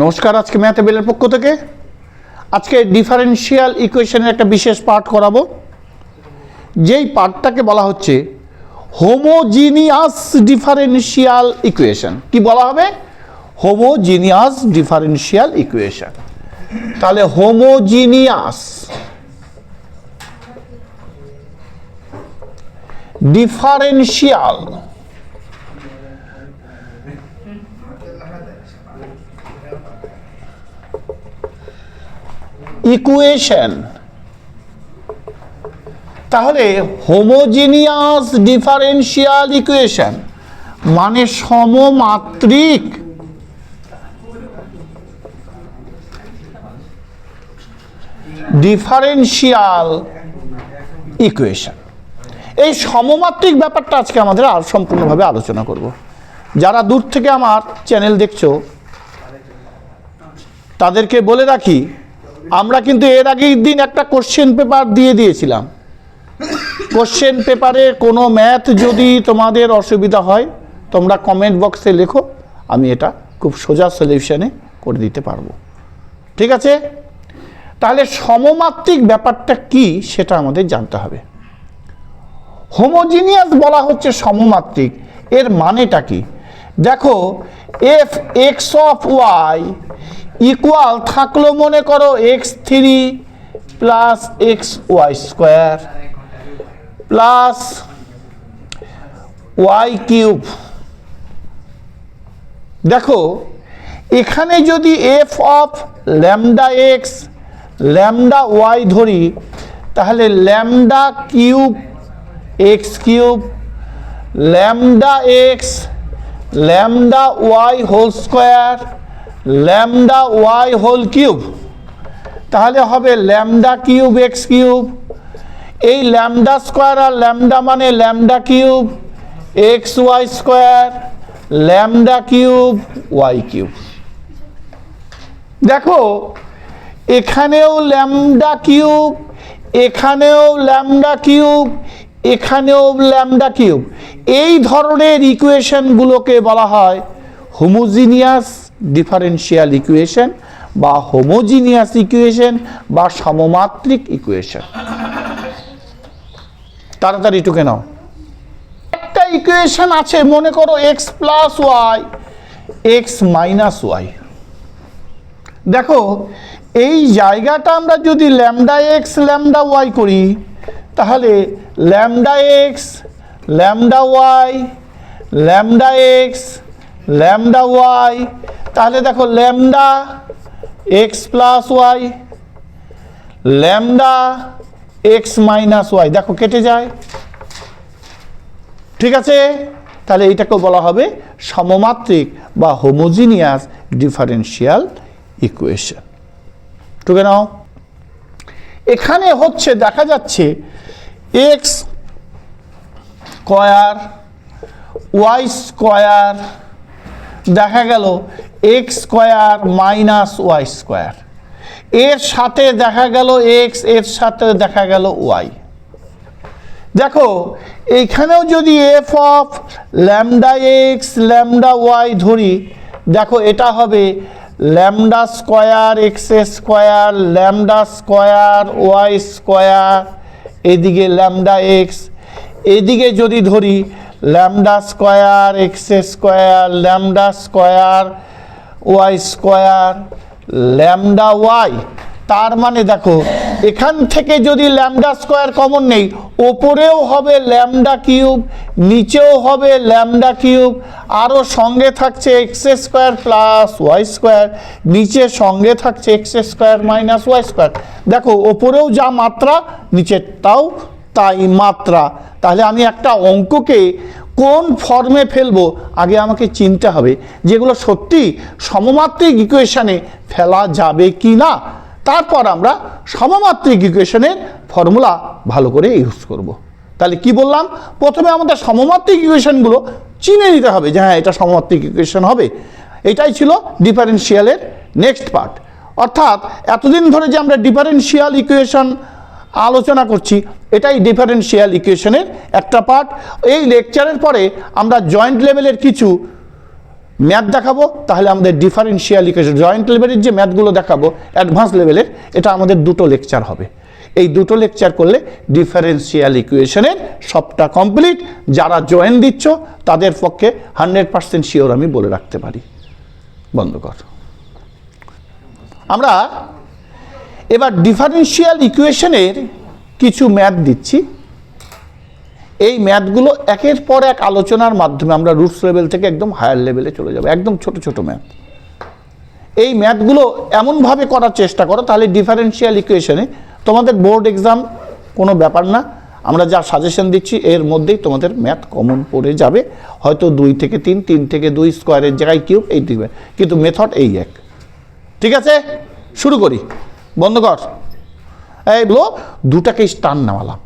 নমস্কার। আজকে ম্যাথেবেলের পক্ষ থেকে আজকে ডিফারেন্সিয়াল ইকুয়েশনের একটা বিশেষ পার্ট করাবো, যেই পার্টটাকে বলা হচ্ছে হোমোজিনিয়াস ডিফারেন্সিয়াল ইকুয়েশন। কি বলা হবে? Homogeneous differential equation. তাহলে হোমোজিনিয়াস ডিফারেন্সিয়াল ইকুয়েশন। তাহলে হোমোজিনিয়াস ডিফারেন্সিয়াল ইকুয়েশন মানে সমমাত্রিক ডিফারেন্সিয়াল ইকুয়েশন। এই সমমাত্রিক ব্যাপারটা আজকে আমাদের আর সম্পূর্ণভাবে আলোচনা করব। যারা দূর থেকে আমার চ্যানেল দেখছো তাদেরকে বলে রাখি, আমরা কিন্তু এর আগের দিন একটা কোশ্চেন পেপার দিয়ে দিয়েছিলাম। কোশ্চেন পেপারের কোনো ম্যাথ যদি তোমাদের অসুবিধা হয় তোমরা কমেন্ট বক্সে লেখো, আমি এটা খুব সোজা সলিউশনে করে দিতে পারবো। ঠিক আছে? তাহলে সমমাত্রিক ব্যাপারটা কি সেটা আমাদের জানতে হবে। হোমোজিনিয়াস বলা হচ্ছে সমমাত্রিক, এর মানেটা কি? দেখো, f x of y equal থাকলো মনে করো x3 plus x y square plus y cube. দেখো, এখানে যদি f of lambda x lambda y ধরি, তাহলে lambda cube x cube lambda x lambda y whole square lambda y whole cube, তাহলে হবে ল্যামডা কিউব এক্স কিউব। এই lambda square আর lambda মানে lambda cube x y square lambda cube y cube. দেখো, এখানেও lambda cube, এখানেও lambda cube, এখানেও lambda cube. এই ধরনের ইকুয়েশনগুলোকে বলা হয় হোমোজিনিয়াস ডিফারেন্সিয়াল ইকুয়েশন বা হোমোজিনিয়াস ইকুয়েশন বা সমমাত্রিক ইকুয়েশন। তাড়াতাড়ি টুকে নাও। একটা ইকুয়েশন আছে, মনে করো x plus y x minus y. দেখো, এই জায়গাটা আমরা যদি ল্যামডা এক্স ল্যামডা ওয়াই করি, তাহলে lambda x lambda y lambda x lambda y, তাহলে দেখো lambda x plus y lambda x minus y, দেখো কেটে যায়। ঠিক আছে? তাহলে এটাকেও বলা হবে সমমাত্রিক বা হোমোজিনিয়াস ডিফারেন্সিয়াল ইকুয়েশন। ঠিক নাও। এখানে হচ্ছে দেখা যাচ্ছে এক্স স্কোয়ার ওয়াই স্কোয়ার, দেখা গেল x square minus y square, এর সাথে দেখা গেল এক্স, এর সাথে দেখা গেল ওয়াই। দেখো, এইখানেও যদি f of lambda x lambda y ধরি, দেখো এটা হবে lambda square x square lambda square y square, এদিকে ল্যামডা এক্স, এদিকে যদি ধরি lambda square x square lambda square y square lambda y. তার মানে দেখো, এখান থেকে যদি ল্যামডা স্কোয়ার কমন নেই, ওপরেও হবে ল্যামডা কিউব, নিচেও হবে ল্যামডা কিউব, আরও সঙ্গে থাকছে x square plus y square, নিচে সঙ্গে থাকছে x square minus y square. দেখো, ওপরেও যা মাত্রা নিচেরটাও তাই মাত্রা। তাহলে আমি একটা অঙ্ককে কোন ফর্মে ফেলবো আগে আমাকে চিনতে হবে, যেগুলো সত্যি সমমাত্রিক ইকুয়েশনে ফেলা যাবে কি না। তারপর আমরা সমমাত্রিক ইকুয়েশনের ফর্মুলা ভালো করে ইউজ করব। তাহলে কি বললাম? প্রথমে আমাদের সমমাত্রিক ইকুয়েশনগুলো চিনে নিতে হবে যে হ্যাঁ, এটা সমমাত্রিক ইকুয়েশন হবে। এটাই ছিল ডিফারেন্সিয়ালের নেক্সট পার্ট। অর্থাৎ এতদিন ধরে যে আমরা ডিফারেন্সিয়াল ইকুয়েশন আলোচনা করছি, এটাই ডিফারেন্সিয়াল ইকুয়েশনের একটা পার্ট। এই লেকচারের পরে আমরা জয়েন্ট লেভেলের কিছু ম্যাথ দেখাবো, তাহলে আমাদের ডিফারেন্সিয়াল ইকুয়েশন জয়েন্ট লেভেলের যে ম্যাথগুলো দেখাবো অ্যাডভান্স লেভেলের, এটা আমাদের 2টো লেকচার হবে। এই 2টো লেকচার করলে ডিফারেন্সিয়াল ইকুয়েশনের সবটা কমপ্লিট। যারা জয়েন দিচ্ছ তাদের পক্ষে 100% শিওর আমি বলে রাখতে পারি। বন্ধ কর। আমরা এবার ডিফারেন্সিয়াল ইকুয়েশনের কিছু ম্যাথ দিচ্ছি। এই ম্যাথগুলো একের পর এক আলোচনার মাধ্যমে আমরা রুটস লেভেল থেকে একদম হায়ার লেভেলে চলে যাব, একদম ছোট ছোট ম্যাথ। এই ম্যাথগুলো এমনভাবে করার চেষ্টা করো, তাহলে ডিফারেন্সিয়াল ইকুয়েশনে তোমাদের বোর্ড এক্সাম কোনো ব্যাপার না। আমরা যা সাজেশন দিচ্ছি এর মধ্যেই তোমাদের ম্যাথ কমন পড়ে যাবে, হয়তো 2 থেকে 3, 3 থেকে 2 স্কোয়ারের জায়গায় কিউব, এই দিবে, কিন্তু মেথড এই এক। ঠিক আছে, শুরু করি। বন্ধ কর। এইগুলো 2টাকেই স্টান নেওয়ালাম।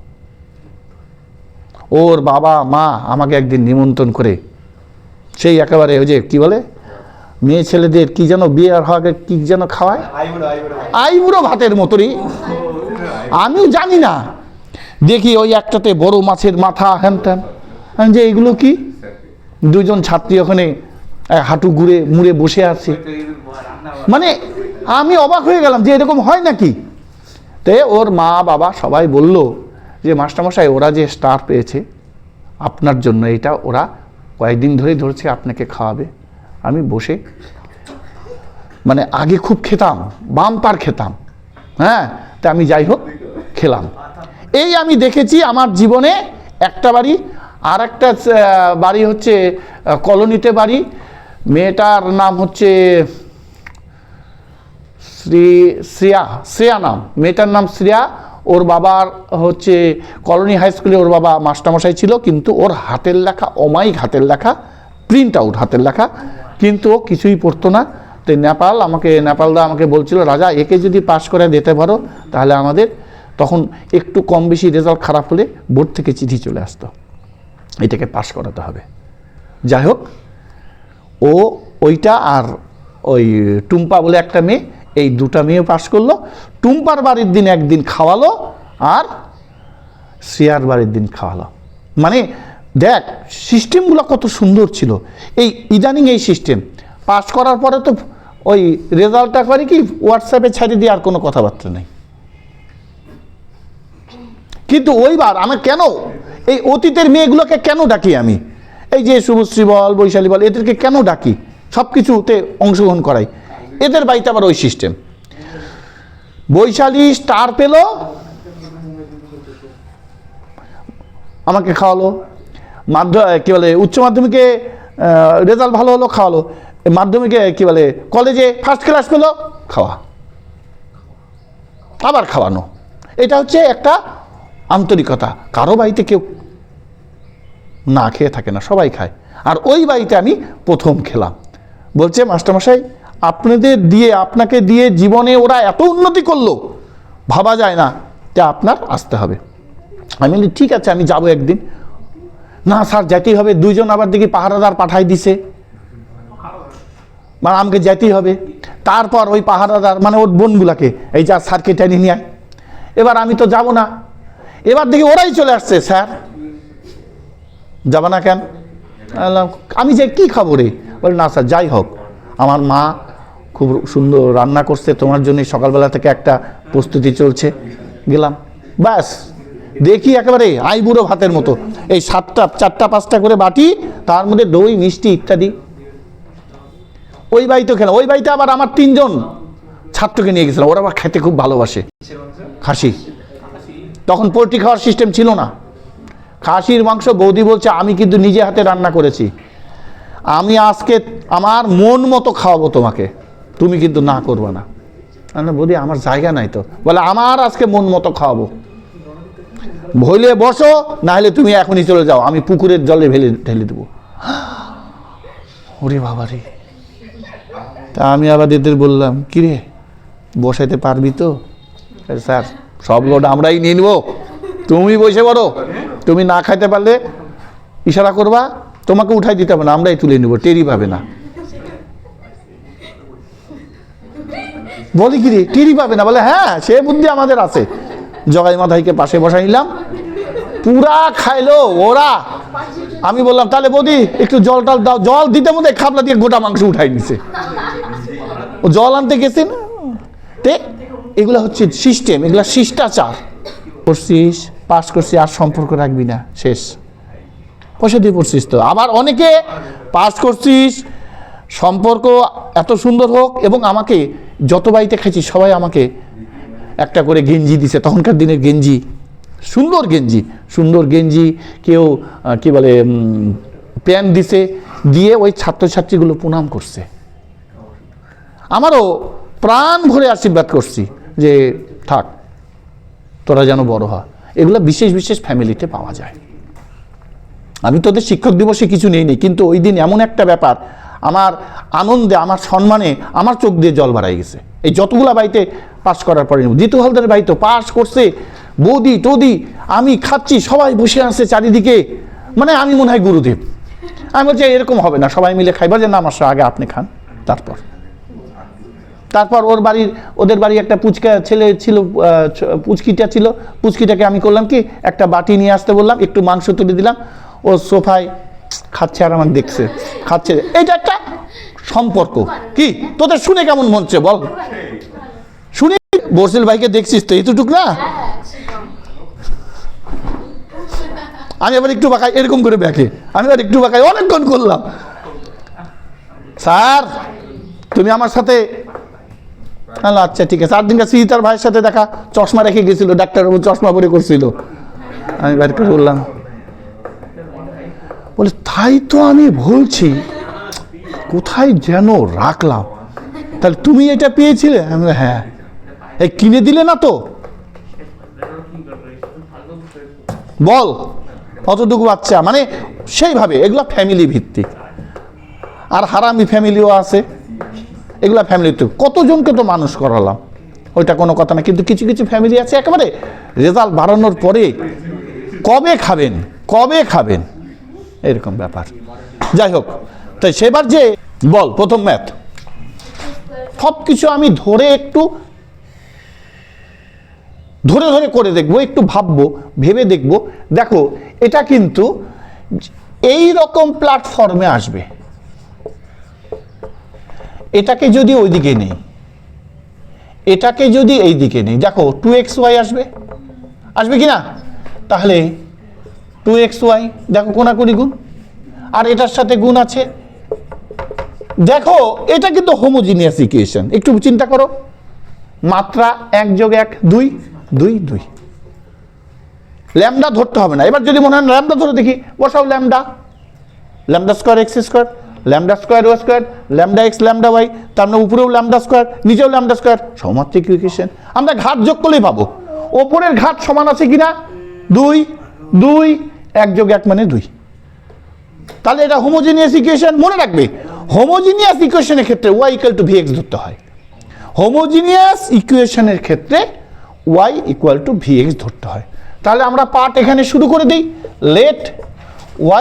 ওর বাবা মা আমাকে একদিন নিমন্ত্রণ করে, সেই একেবারে ওই যে কী বলে মেয়ে ছেলেদের কি যেন বিয়ে আর হওয়াকে কি যেন খাওয়ায়, আইবুড়ো ভাতের মতোই। আমিও জানি না, দেখি ওই একটাতে বড় মাছের মাথা, হ্যান ত্যান, যে এইগুলো কি। 2জন ছাত্রী ওখানে হাঁটু ঘুরে মুড়ে বসে আছে। মানে আমি অবাক হয়ে গেলাম যে এরকম হয় নাকি। তে ওর মা বাবা সবাই বলল যে মাস্টারমশাই ওরা যে স্টার পেয়েছে আপনার জন্য, এটা ওরা কয়েকদিন ধরেই ধরছে আপনাকে খাওয়াবে। আমি বসে, মানে আগে খুব খেতাম, বাম্পার খেতাম, হ্যাঁ, তা আমি যাই হোক খেলাম। এই আমি দেখেছি আমার জীবনে একটা বাড়ি, আর একটা বাড়ি হচ্ছে কলোনিতে বাড়ি, মেয়েটার নাম হচ্ছে শ্রেয়া নাম, মেয়েটার নাম শ্রেয়া। ওর বাবার হচ্ছে কলোনি হাই স্কুলে ওর বাবা মাস্টারমশাই ছিল, কিন্তু ওর হাতের লেখা অমায়িক হাতের লেখা, প্রিন্ট আউট হাতের লেখা, কিন্তু ও কিছুই পড়তো না। তো নেপালদা আমাকে বলছিল, রাজা একে যদি পাশ করে দিতে পারো তাহলে আমাদের, তখন একটু কম বেশি রেজাল্ট খারাপ হলে বোর্ড থেকে চিঠি চলে আসতো, এটাকে পাশ করাতে হবে। যাই হোক, ও ওইটা আর ওই টুম্পা বলে একটা মেয়ে, এই 2টা মেয়ে পাশ করলো। টুম্পার বাড়ির দিন একদিন খাওয়ালো, আর শ্রেয়ার বাড়ির দিন খাওয়ালো। মানে দেখ সিস্টেমগুলো কত সুন্দর ছিল। এই ইদানিং এই সিস্টেম পাস করার পরে তো ওই রেজাল্টটা করে কি হোয়াটসঅ্যাপে ছাড়িয়ে দিয়ে আর কোনো কথাবার্তা নেই। কিন্তু ওইবার আমি কেন এই অতীতের মেয়েগুলোকে কেন ডাকি, আমি এই যে শুভশ্রী বল, বৈশালী বল, এদেরকে কেন ডাকি, সব কিছুতে অংশগ্রহণ করাই। এদের বাড়িতে আবার ওই সিস্টেম। বৈশালী স্টার পেল, আমাকে খাওয়ালো। কি বলে উচ্চ মাধ্যমিকে রেজাল্ট ভালো হলো, খাওয়ালো। মাধ্যমিকে কি বলে কলেজে ফার্স্ট ক্লাস পেলো, খাওয়া, আবার খাওয়ানো। এটা হচ্ছে একটা আন্তরিকতা। কারো বাড়িতে কেউ না খেয়ে থাকে না, সবাই খায়। আর ওই বাড়িতে আমি প্রথম খেলাম। বলছে মাস্টারমশাই আপনাকে দিয়ে জীবনে ওরা এত উন্নতি করলো, ভাবা যায় না, যে আপনার আসতে হবে। আমি বলি ঠিক আছে, আমি যাবো একদিন। না স্যার যেতেই হবে। 2জন আবার দেখি পাহারাদার পাঠাই দিছে, মানে আমাকে যেতেই হবে। তারপর ওই পাহারাদার মানে ওর বোনগুলাকে, এই যা স্যারকে টেনে নিয়ে আয়। এবার আমি তো যাব না, এবার দেখি ওরাই চলে আসছে, স্যার যাবা না কেন? আমি যে কি খাবো রে? বলে না স্যার যাই হোক, আমার মা খুব সুন্দর রান্না করছে, তোমার জন্য সকালবেলা থেকে একটা প্রস্তুতি চলছে। গেলাম, ব্যাস দেখি একেবারে আইবুড়ো ভাতের মতো, এই 4টা 5টা করে বাটি, তার মধ্যে দই মিষ্টি ইত্যাদি। ওই বাড়িতে খেলাম। ওই বাড়িতে আবার আমার 3জন ছাত্রকে নিয়ে গেছিলাম, ওরা আবার খেতে খুব ভালোবাসে খাসি। তখন পোলট্রি খাওয়ার সিস্টেম ছিল না, খাসির মাংস। বৌদি বলছে আমি কিন্তু নিজে হাতে রান্না করেছি, আমি আজকে আমার মন মতো খাওয়াবো তোমাকে, তুমি কিন্তু না করবে না। বৌদি আমার জায়গা নাই তো। বলে আমার আজকে মন মতো খাওয়াবো, ভইলে বসো, না হলে তুমি এখনই চলে যাও, আমি পুকুরের জলে ঢেলে দেবো। ওরে বাবা রে! তা আমি আবার এদের বললাম, কিরে বসাইতে পারবি তো? স্যার সব লোড আমরাই নিয়ে নেবো, তুমি বসে পড়ো, তুমি না খাইতে পারলে ইশারা করবা, তোমাকে উঠাই দিতে হবে না, আমরাই তুলে নেবো, টেরি পাবে না। বলি কিরে টেরি পাবে না? বলে হ্যাঁ সে বুদ্ধি আমাদের আছে। জগাই মাথাইকে পাশে বসাই নিলাম, পুরা খাইলো ওরা। আমি বললাম তাহলে বৌদি একটু জল টল দাও, জল দিতে মধ্যে খাবলা দিয়ে গোটা মাংস উঠাই নিছে। ও জল আনতে গেছে না, তে এগুলা হচ্ছে সিস্টেম, এগুলা শিষ্টাচার। করছিস, পাস করছিস, আর সম্পর্ক রাখবি না, শেষ। পয়সা দিয়ে পড়ছিস তো। আবার অনেকে পাস করছিস, সম্পর্ক এত সুন্দর হোক, এবং আমাকে যত বাড়িতে খাইছিস সবাই আমাকে একটা করে গেঞ্জি দিছে, তখনকার দিনের গেঞ্জি, সুন্দর গেঞ্জি, সুন্দর গেঞ্জি, কেউ কি বলে প্যান্ট দিছে, দিয়ে ওই ছাত্রছাত্রীগুলো প্রণাম করছে। আমারও প্রাণ ভরে আশীর্বাদ করছি যে থাক, তোরা যেন বড় হয়। এগুলো বিশেষ বিশেষ ফ্যামিলিতে পাওয়া যায়। আমি তোদের শিক্ষক দিবসে কিছু নেই, কিন্তু ওই দিন এমন একটা ব্যাপার, আমার আনন্দে, আমার সম্মানে আমার চোখ দিয়ে জল বাড়াই গেছে। এই যতগুলা বাড়িতে পাস করার পরে, জিতু হালদারের বাড়িতে পাস করছে, বৌদি টৌদি, আমি খাচ্ছি, সবাই বসে আছে চারিদিকে, মানে আমি মনে হয় গুরুদেব। আমি বলছি এরকম হবে না, সবাই মিলে খাইবা, যে না আমার আগে আপনি খান। তারপর ওদের বাড়ি একটা পুচকা ছেলে ছিল, পুচকিটা ছিল, পুচকিটাকে আমি করলাম কি, একটা বাটি নিয়ে আসতে বললাম, একটু মাংস তুলে দিলাম, ও সোফায় খাচ্ছে আর আমার দেখছে, খাচ্ছে। এইটা একটা সম্পর্ক। কি তোদের শুনে কেমন মন হচ্ছে বল? শুনে বর্ষিল ভাইকে দেখছিস তো, এতটুক না? আমি আবার একটু বাঁকাই, এরকম করে ব্যাকে আমি আবার একটু বাঁকাই, অনেকক্ষণ করলাম। স্যার তুমি আমার সাথে, আচ্ছা ঠিক আছে। 8 দিন কাছে তার ভাইয়ের সাথে দেখা, চশমা রেখে গেছিল, ডাক্তারবাবু চশমা পরে করছিল। আমি বাইরে করে বললাম, বলে তাই তো আমি বলছি কোথায় যেন রাখলাম, তাহলে তুমি এটা পেয়েছিলে? আমি হ্যাঁ। এই কিনে দিলে না তো? বল অতটুকু বাচ্চা, মানে সেইভাবে এগুলো ফ্যামিলি ভিত্তিক। আর হারামি ফ্যামিলিও আছে, এগুলা ফ্যামিলিতে কতজনকে তো মানুষ করালাম, ওইটা কোনো কথা না। কিন্তু কিছু কিছু ফ্যামিলি আছে একেবারে রেজাল্ট বাড়ানোর পরে কবে খাবেন এরকম ব্যাপার। যাই হোক, তাই সেবার যে বল প্রথম ম্যাথ, সব কিছু আমি একটু ধরে করে দেখবো, একটু ভাববো, ভেবে দেখবো। দেখো এটা কিন্তু এই রকম প্ল্যাটফর্মে আসবে। এটাকে যদি ওইদিকে নেই, এটাকে যদি এই দিকে নেই, দেখো 2xy আসবে কি না? তাহলে 2xy দেখো কোনাকুনি গুণ, আর এটার সাথে গুণ আছে। দেখো এটা কিন্তু হোমোজিনিয়াস ইকুয়েশন। একটু চিন্তা করো, মাত্রা 1 + 1 2 2 2। ল্যামডা ধরতে হবে না। এবার যদি মনে হয় ল্যামডা ধরে দেখি, বসাও lambda square x square, lambda square y square, lambda x lambda y, তার মানে উপরেও ল্যামডা স্কয়ার, নিচেও ল্যামডা স্কয়ার, সমাত্রিক ইকুয়েশন। আমরা ঘাত যোগ করলেই পাবো, ওপরের ঘাত সমান আছে কিনা, 2 2 1 + 1 মানে 2। তাহলে এটা হোমোজিনিয়াস ইকুয়েশন। মনে রাখবে, হোমোজিনিয়াস ইকুয়েশনের ক্ষেত্রে y = vx ধরতে হয়। হোমোজিনিয়াস ইকুয়েশনের ক্ষেত্রে y = vx ধরতে হয়। তাহলে আমরা পার্ট এখানে শুরু করে দিই, লেট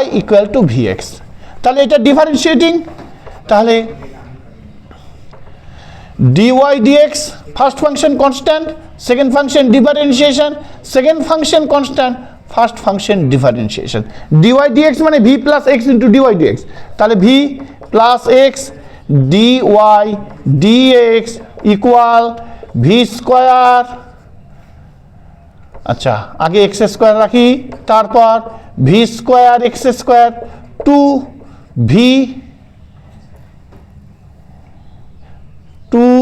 y = vx। তাহলে এটা ডিফারেন্সিয়েটিং, তাহলে dy dx, first function constant, second function differentiation, second function constant, first function differentiation. dy dx মানে v + x * dy dx। তাহলে v + x dy dx = v square. আচ্ছা, আগে x স্কয়ার রাখি, তারপর v square x square 2v 2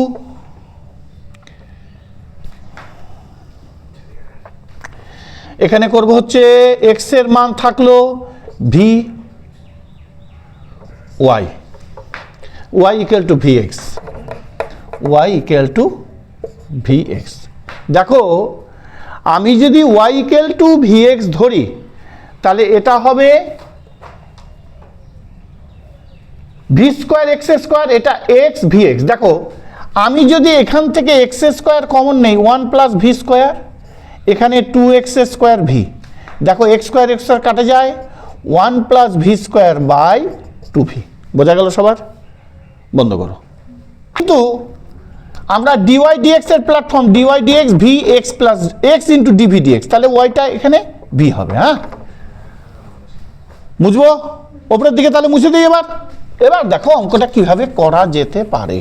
এখানে করব হচ্ছে x এর মান থাকলো v y = vx, y = vx। দেখো আমি যদি y = vx ধরি, তাহলে এটা হবে v স্কয়ার x স্কয়ার, এটা x vx। দেখো আমি যদি এখান থেকে x স্কয়ার কমন নেই, 1 + v স্কয়ার, এখানে 2x স্কয়ার v। দেখো x স্কয়ার x স্কয়ার কাটা যায়, 1 + v স্কয়ার / 2v। বোঝা গেল সবার? বন্ধ করো। কিন্তু আমরা dy dx এর platform, dy dx vx + x * dv dx, তাহলে ওয়াইটা এখানে v হবে। হ্যাঁ, মুছবো ওপরের দিকে, তাহলে মুছে দিই। এবার এবার দেখো অঙ্কটা কিভাবে করা যেতে পারে।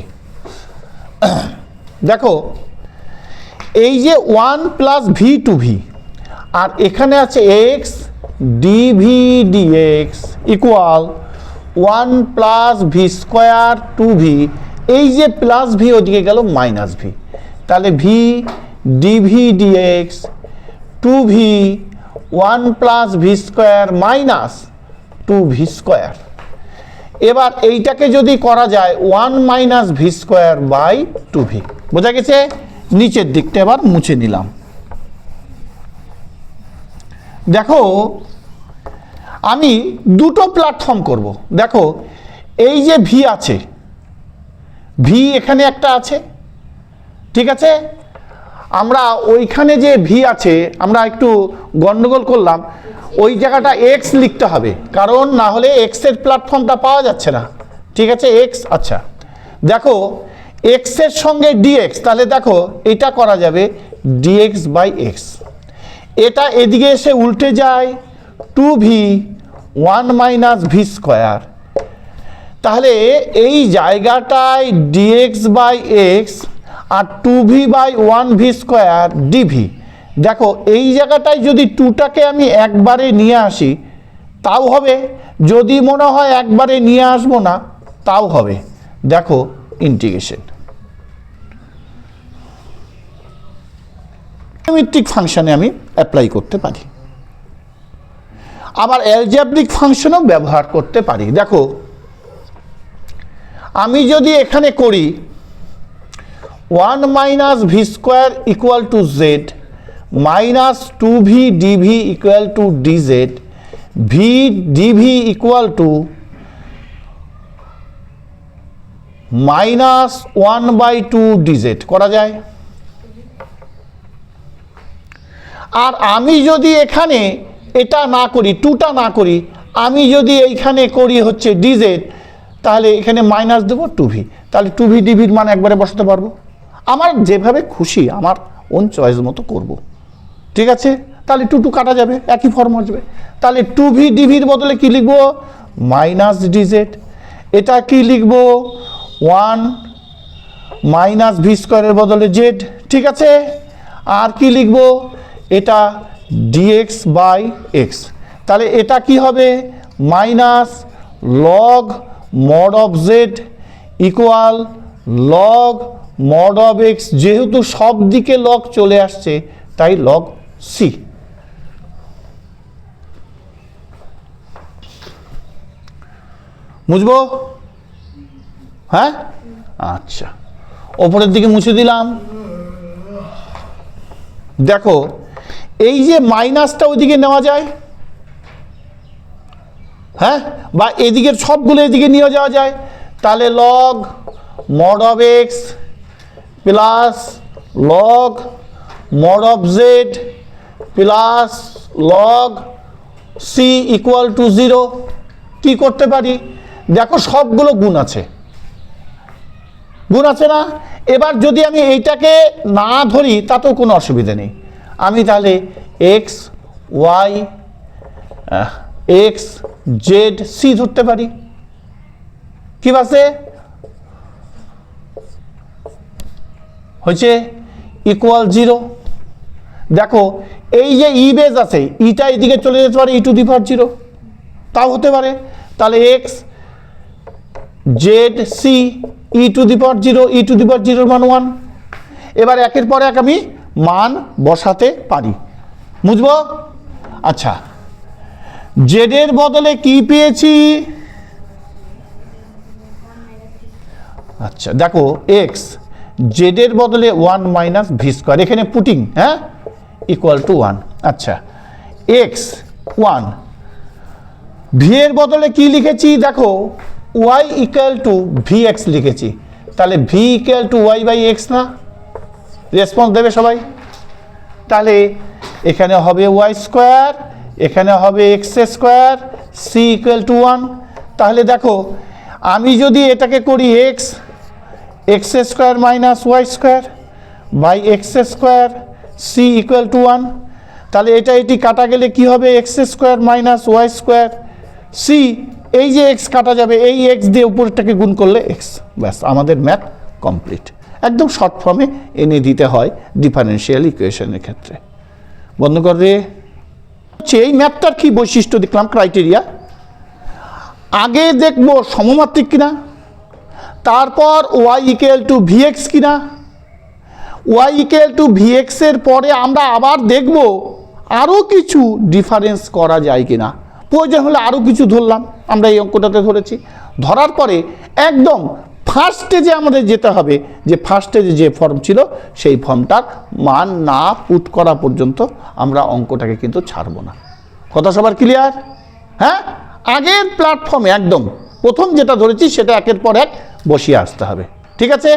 দেখো এই যে 1 প্লাস ভি টু ভি, আর এখানে আছে x DV dx equal 1 plus v square two v, এই যে প্লাস ভি ওদিকে গেল মাইনাস ভি, তাহলে v dv dx two v 1 plus v square minus two v square. এবার এইটাকে যদি করা যায় 1 minus v square by two v, বোঝা গেছে? নিচের দিকটা এবার মুছে নিলাম। দেখো আমি দুটো প্ল্যাটফর্ম করব। দেখো এই যে ভি আছে, ভি এখানে একটা আছে, ঠিক আছে? আমরা ওইখানে যে ভি আছে আমরা একটু গন্ডগোল করলাম, ওই জায়গাটা এক্স লিখতে হবে, কারণ না হলে এক্স এর প্ল্যাটফর্মটা পাওয়া যাচ্ছে না, ঠিক আছে? এক্স, আচ্ছা দেখো এক্স এর সঙ্গে ডিএক্স, তাহলে দেখো এটা করা যাবে ডিএক্স বাই এক্স, এটা এদিকে এসে উল্টে যায় two v 1 minus v square, তাহলে এই জায়গাটায় ডিএক্স বাই এক্স আর two v by 1 v square dv. দেখো এই জায়গাটায় যদি টুটাকে আমি একবারে নিয়ে আসি তাও হবে, যদি মনে হয় একবারে নিয়ে আসবো না তাও হবে। দেখো ইন্টিগ্রেশন ত্রিমেট্রিক ফাংশনে আমি অ্যাপ্লাই করতে পারি, আবার অ্যালজেব্রিক ফাংশনও ব্যবহার করতে পারি। দেখো আমি যদি এখানে করি 1 minus v square equal to z minus two v dv equal to dz, v dv equal to minus 1 by two dz করা যায়। আর আমি যদি এখানে এটা না করি, টুটা না করি, আমি যদি এইখানে করি হচ্ছে ডিজেড, তাহলে এখানে মাইনাস দেবো টু ভি, তাহলে টু ভি ডিভির মান একবারে বসাতে পারবো, আমার যেভাবে খুশি আমার ওন চয়েস মতো করব, ঠিক আছে? তাহলে টু টু কাটা যাবে, একই ফর্ম আসবে। তাহলে টু ভি ডিভির বদলে কি লিখবো? Minus DZ. এটা কি লিখবো? 1 মাইনাস ভি স্কোয়ারের বদলে জেড, ঠিক আছে? আর কি লিখবো? এটা ডিএক্স বাই এক্স, তাহলে এটা কি হবে? Minus log mod of Z equal log mod of x, যেহেতু সব দিকে লগ চলে আসছে তাই লগ সি। বুঝবো? হ্যাঁ, আচ্ছা ওপরের দিকে মুছে দিলাম। দেখো এই যে মাইনাসটা ওইদিকে নেওয়া যায়, হ্যাঁ, বা এদিকের সবগুলো এদিকে নিয়ে যাওয়া যায়, তাহলে log mod of x plus log mod of z plus log c equal to 0। কি করতে পারি? দেখো সবগুলো গুণ আছে, গুণ আছে না? এবার যদি আমি এইটাকে না ধরি তাতেও কোনো অসুবিধা নেই, আমি তাহলে x y x z c ধরতে পারি। কি আছে? হয়েছে ইকুয়াল 0। দেখো এই যে ই বেজ আছে, ইটা এদিকে চলে যেতে পারে ই টু দি পাওয়ার 0, তাও হতে পারে। তাহলে x z c e to the power 0, e to the power 0 মান 1। এবার একের পর এক আমি মান বসাতে পারি, বুঝবো? আচ্ছা জেডের বদলে কি পেয়েছি? আচ্ছা দেখো এক্স জেডের বদলে 1 মাইনাস ভি স্কোয়ার, এখানে পুটিং, হ্যাঁ, ইকুয়াল টু 1। আচ্ছা এক্স 1, ভি এর বদলে কি লিখেছি? দেখো y equal to v x লিখেছি, তাহলে v equal to y by x না? রেসপন্স দেবে সবাই। তাহলে এখানে হবে ওয়াই স্কোয়ার, এখানে হবে x square, c equal to 1। তাহলে দেখো আমি যদি এটাকে করি x x square minus y square by x square c equal to 1, তাহলে এটা এটি কাটা গেলে কি হবে? X square minus y square c এই যে এক্স কাটা যাবে, এই এক্স দিয়ে উপরটাকে গুণ করলে এক্স, ব্যাস আমাদের ম্যাথ কমপ্লিট। একদম শর্ট ফর্মে এনে দিতে হয় ডিফারেন্সিয়াল ইকুয়েশনের ক্ষেত্রে। বন্ধ কর রে। এই ম্যাথটার কি বৈশিষ্ট্য দেখলাম, ক্রাইটেরিয়া। আগে দেখব সমমাত্রিক কিনা, তারপর ওয়াই ইকুয়াল টু ভিএক্স কিনা, ওয়াই ইকুয়াল টু ভিএক্স এর পরে আমরা আবার দেখব আরও কিছু ডিফারেন্স করা যায় কিনা, প্রয়োজন হলে আরও কিছু ধরলাম, আমরা এই অঙ্কটাতে ধরেছি। ধরার পরে একদম ফার্স্ট স্টেজে আমাদের যেতে হবে, যে ফার্স্ট স্টেজে যে ফর্ম ছিল সেই ফর্মটার মান না পুট করা পর্যন্ত আমরা অঙ্কটাকে কিন্তু ছাড়ব না। কথা সবার ক্লিয়ার? হ্যাঁ, আগের প্ল্যাটফর্মে একদম প্রথম যেটা ধরেছি সেটা একের পর এক বসিয়ে আসতে হবে, ঠিক আছে?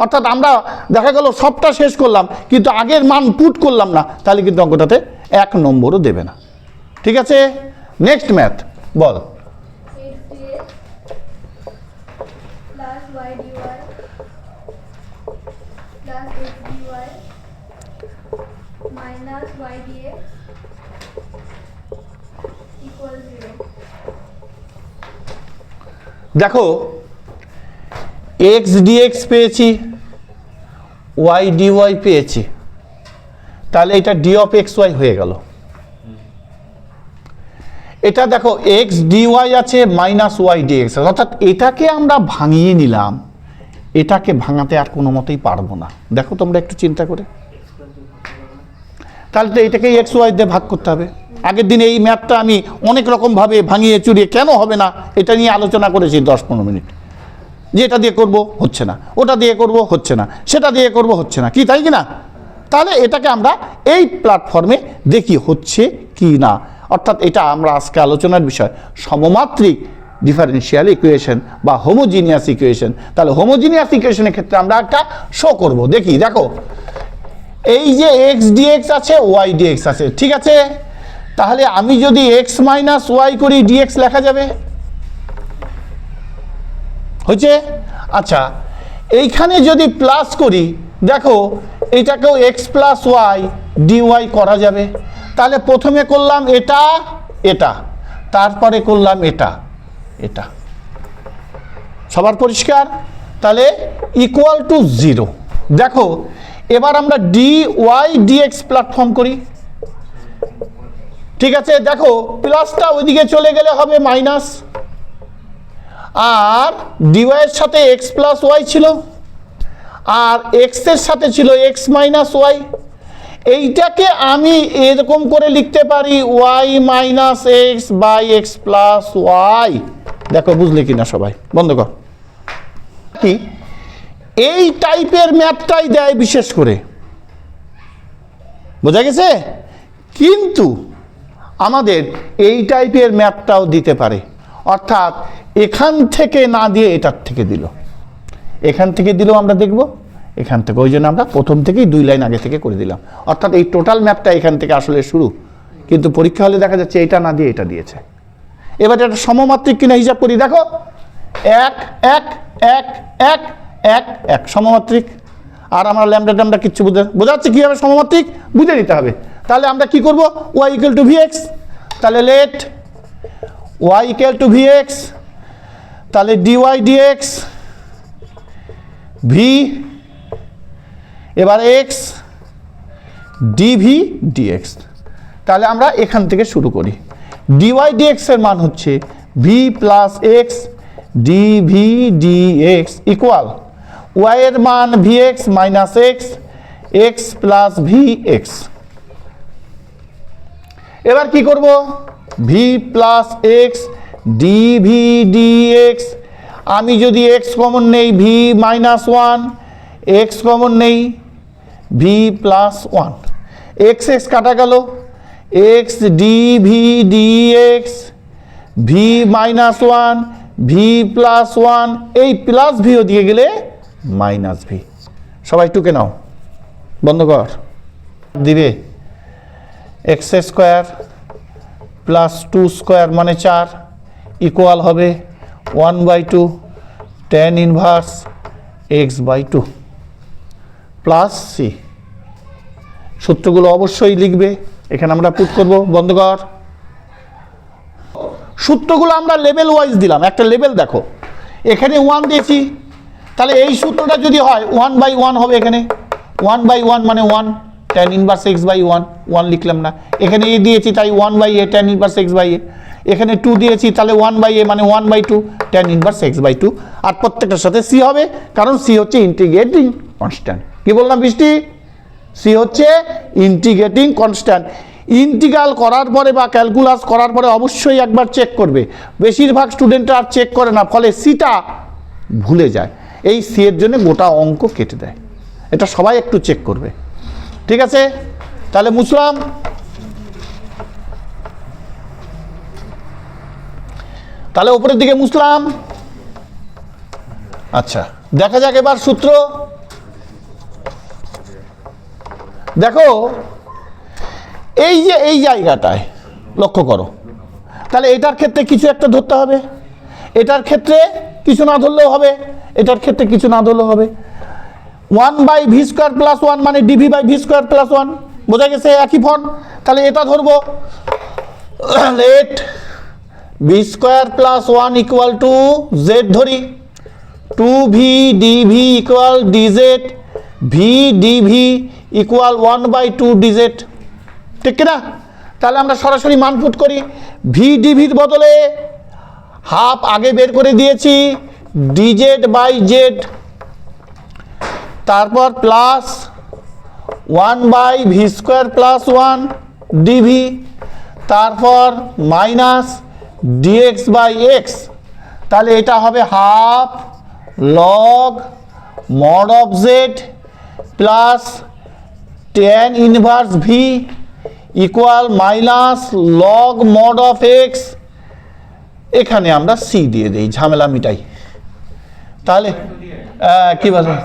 অর্থাৎ আমরা দেখা গেল সবটা শেষ করলাম কিন্তু আগের মান পুট করলাম না, তাহলে কিন্তু অঙ্কটাতে 1 নম্বরও দেবে না, ঠিক আছে? নেক্সট ম্যাথ বল। দেখো এক্স ডিএক্স পেয়েছি, ওয়াই ডিওয়াই পেয়েছি, তাহলে এটা ডি অফ এক্স ওয়াই হয়ে গেল। এটা দেখো এক্স ডিওয়াই আছে মাইনাস ওয়াই ডিএক্স, অর্থাৎ এটাকে আমরা ভাঙিয়ে নিলাম, এটাকে ভাঙাতে আর কোনো মতেই পারবো না। দেখো তোমরা একটু চিন্তা করে, তাহলে তো এটাকে এক্স ওয়াই দিয়ে ভাগ করতে হবে। আগের দিনে এই ম্যাথটা আমি অনেক রকমভাবে ভাঙিয়ে চুরিয়ে, কেন হবে না এটা নিয়ে আলোচনা করেছি 10-15 মিনিট, যে এটা দিয়ে করব হচ্ছে না, ওটা দিয়ে করব হচ্ছে না, সেটা দিয়ে করব হচ্ছে না, কি তাই কি না? তাহলে এটাকে আমরা এই প্ল্যাটফর্মে দেখি হচ্ছে কি না। অর্থাৎ এটা আমরা আজকে আলোচনার বিষয় সমমাত্রিক ডিফারেন্সিয়াল ইকুয়েশন বা হোমোজিনিয়াস ইকুয়েশন। তাহলে হোমোজিনিয়াস ইকুয়েশনের ক্ষেত্রে আমরা একটা শো করব, দেখি। দেখো এই যে এক্স ডিএক্স আছে, ওয়াই ডিএক্স আছে, ঠিক আছে? তাহলে আমি যদি এক্স মাইনাস ওয়াই করি ডিএক্স লেখা যাবে, হয়েছে? আচ্ছা, এইখানে যদি প্লাস করি, দেখো এটাকেও এক্স প্লাস ওয়াই ডিওয়াই করা যাবে। তাহলে প্রথমে করলাম এটা এটা, তারপরে করলাম এটা এটা, সবার পরিষ্কার? তাহলে ইকুয়াল টু 0। দেখো এবার আমরা ডি ওয়াই ডিএক্স প্ল্যাটফর্ম করি, ঠিক আছে? দেখো প্লাসটা ওইদিকে চলে গেলে হবে মাইনাস, আর ডিওয়াই এর সাথে এক্স প্লাস ওয়াই ছিল, আর এক্স এর সাথে ছিল এক্স মাইনাস ওয়াই। এইটাকে আমি এরকম করে লিখতে পারি y minus x by x plus y. দেখো বুঝলে কিনা সবাই? বন্ধ কর। কি এই টাইপের ম্যাথটাই দেয় বিশেষ করে, বোঝা গেছে? কিন্তু আমাদের এই টাইপের ম্যাথটাও দিতে পারে, অর্থাৎ এখান থেকে না দিয়ে এটার থেকে দিল, এখান থেকে দিলেও আমরা দেখব, এখান থেকে। ওই জন্য আমরা প্রথম থেকেই 2 লাইন আগে থেকে করে দিলাম। অর্থাৎ এই টোটাল ম্যাপটা এখান থেকে আসলে শুরু, কিন্তু পরীক্ষা হলে দেখা যাচ্ছে এটা না দিয়ে এটা দিয়েছে। এবার এটা সমমাত্রিক কিনা হিসাব করি। দেখো 1 1 1 1 1 1 সমমাত্রিক। আর আমরা ল্যামডা ট্যামডা কিচ্ছু বোঝা যাচ্ছে কীভাবে সমমাত্রিক বুঝে নিতে হবে। তাহলে আমরা কি করব? Y equal to v x. তাহলে let y equal to v x, তাহলে ডিওয়াই ডিএক্স ভি, এবার এক্স ডিভি ডিএক্স। তাহলে আমরা এখান থেকে শুরু করি। ডিওয়াই ডিএক্স এর মান হচ্ছে v plus x DV dx equal y এর মান vx minus x x plus v x. এবার কি করব? V plus x DV dx. আমি যদি এক্স কমন নেই, ভি মাইনাস 1, এক্স কমন নেই, ভি প্লাস 1, এক্স এক্স কাটা গেল, x DV dx v minus 1 v plus 1, এই প্লাস ভিও দিয়ে গেলে মাইনাস ভি। সবাই টুকে নাও, বন্ধ কর। দিবে এক্স স্কোয়ার প্লাস 2 স্কোয়ার মানে 4 ইকুয়াল হবে 1/2 tan inverse x/2 plus c. সূত্রগুলো অবশ্যই লিখবে, এখানে আমরা পুট করব। বন্ধ কর। সূত্রগুলো আমরা লেভেল ওয়াইজ দিলাম, একটা লেভেল দেখো এখানে 1 দিয়েছি, তাহলে এই সূত্রটা যদি হয় 1/1 হবে, এখানে 1/1 মানে 1 tan ইনভার্স x/1, 1 লিখলাম না, এখানে a দিয়েছি তাই 1/a tan ইনভার্স x/a, এখানে 2 দিয়েছি তাহলে 1/a মানে 1/2 tan ইনভার্স x/2, আর প্রত্যেকটার সাথে c হবে, কারণ c হচ্ছে ইন্টিগ্রেটিং কনস্ট্যান্ট। কি বললাম বৃষ্টি? c হচ্ছে ইন্টিগ্রেটিং কনস্ট্যান্ট। ইন্টিগ্রাল করার পরে বা ক্যালকুলাস করার পরে অবশ্যই একবার চেক করবে, বেশিরভাগ স্টুডেন্টরা আর চেক করে না, ফলে সিটা ভুলে যায়, এই সি এর জন্য গোটা অঙ্ক কেটে দেয়, এটা সবাই একটু চেক করবে, ঠিক আছে? তাহলে মুসলাম, তাহলে উপরের দিকে মুসলাম। আচ্ছা দেখা যাক এবার সূত্র। দেখো এই যে এই জায়গাটায় লক্ষ্য করো, তাহলে এটার ক্ষেত্রে কিছু একটা ধরতে হবে, এটার ক্ষেত্রে কিছু না ধরলেও হবে, এটার ক্ষেত্রে কিছু না ধরলেও হবে। 1/v² + 1 মানে dv/v² + 1, বোঝা গেছে একই ফর্ম। তাহলে এটা ধরবো, লেট v² + 1 = z ধরি, 2v dv = dz, v dv = 1/2 dz, ঠিক কিনা? তাহলে আমরা সরাসরি মান পুট করি, v dv এর বদলে হাফ আগে বের করে দিয়েছি dz/z, তারপর প্লাস 1/v² + 1 dv, তারপর মাইনাস dx/x, তাহলে এটা হবে half log mod of z plus tan inverse v equal minus log mod of x, এখানে আমরা c দিয়ে দিই, ঝামেলা মিটাই। তাহলে কি বলবো,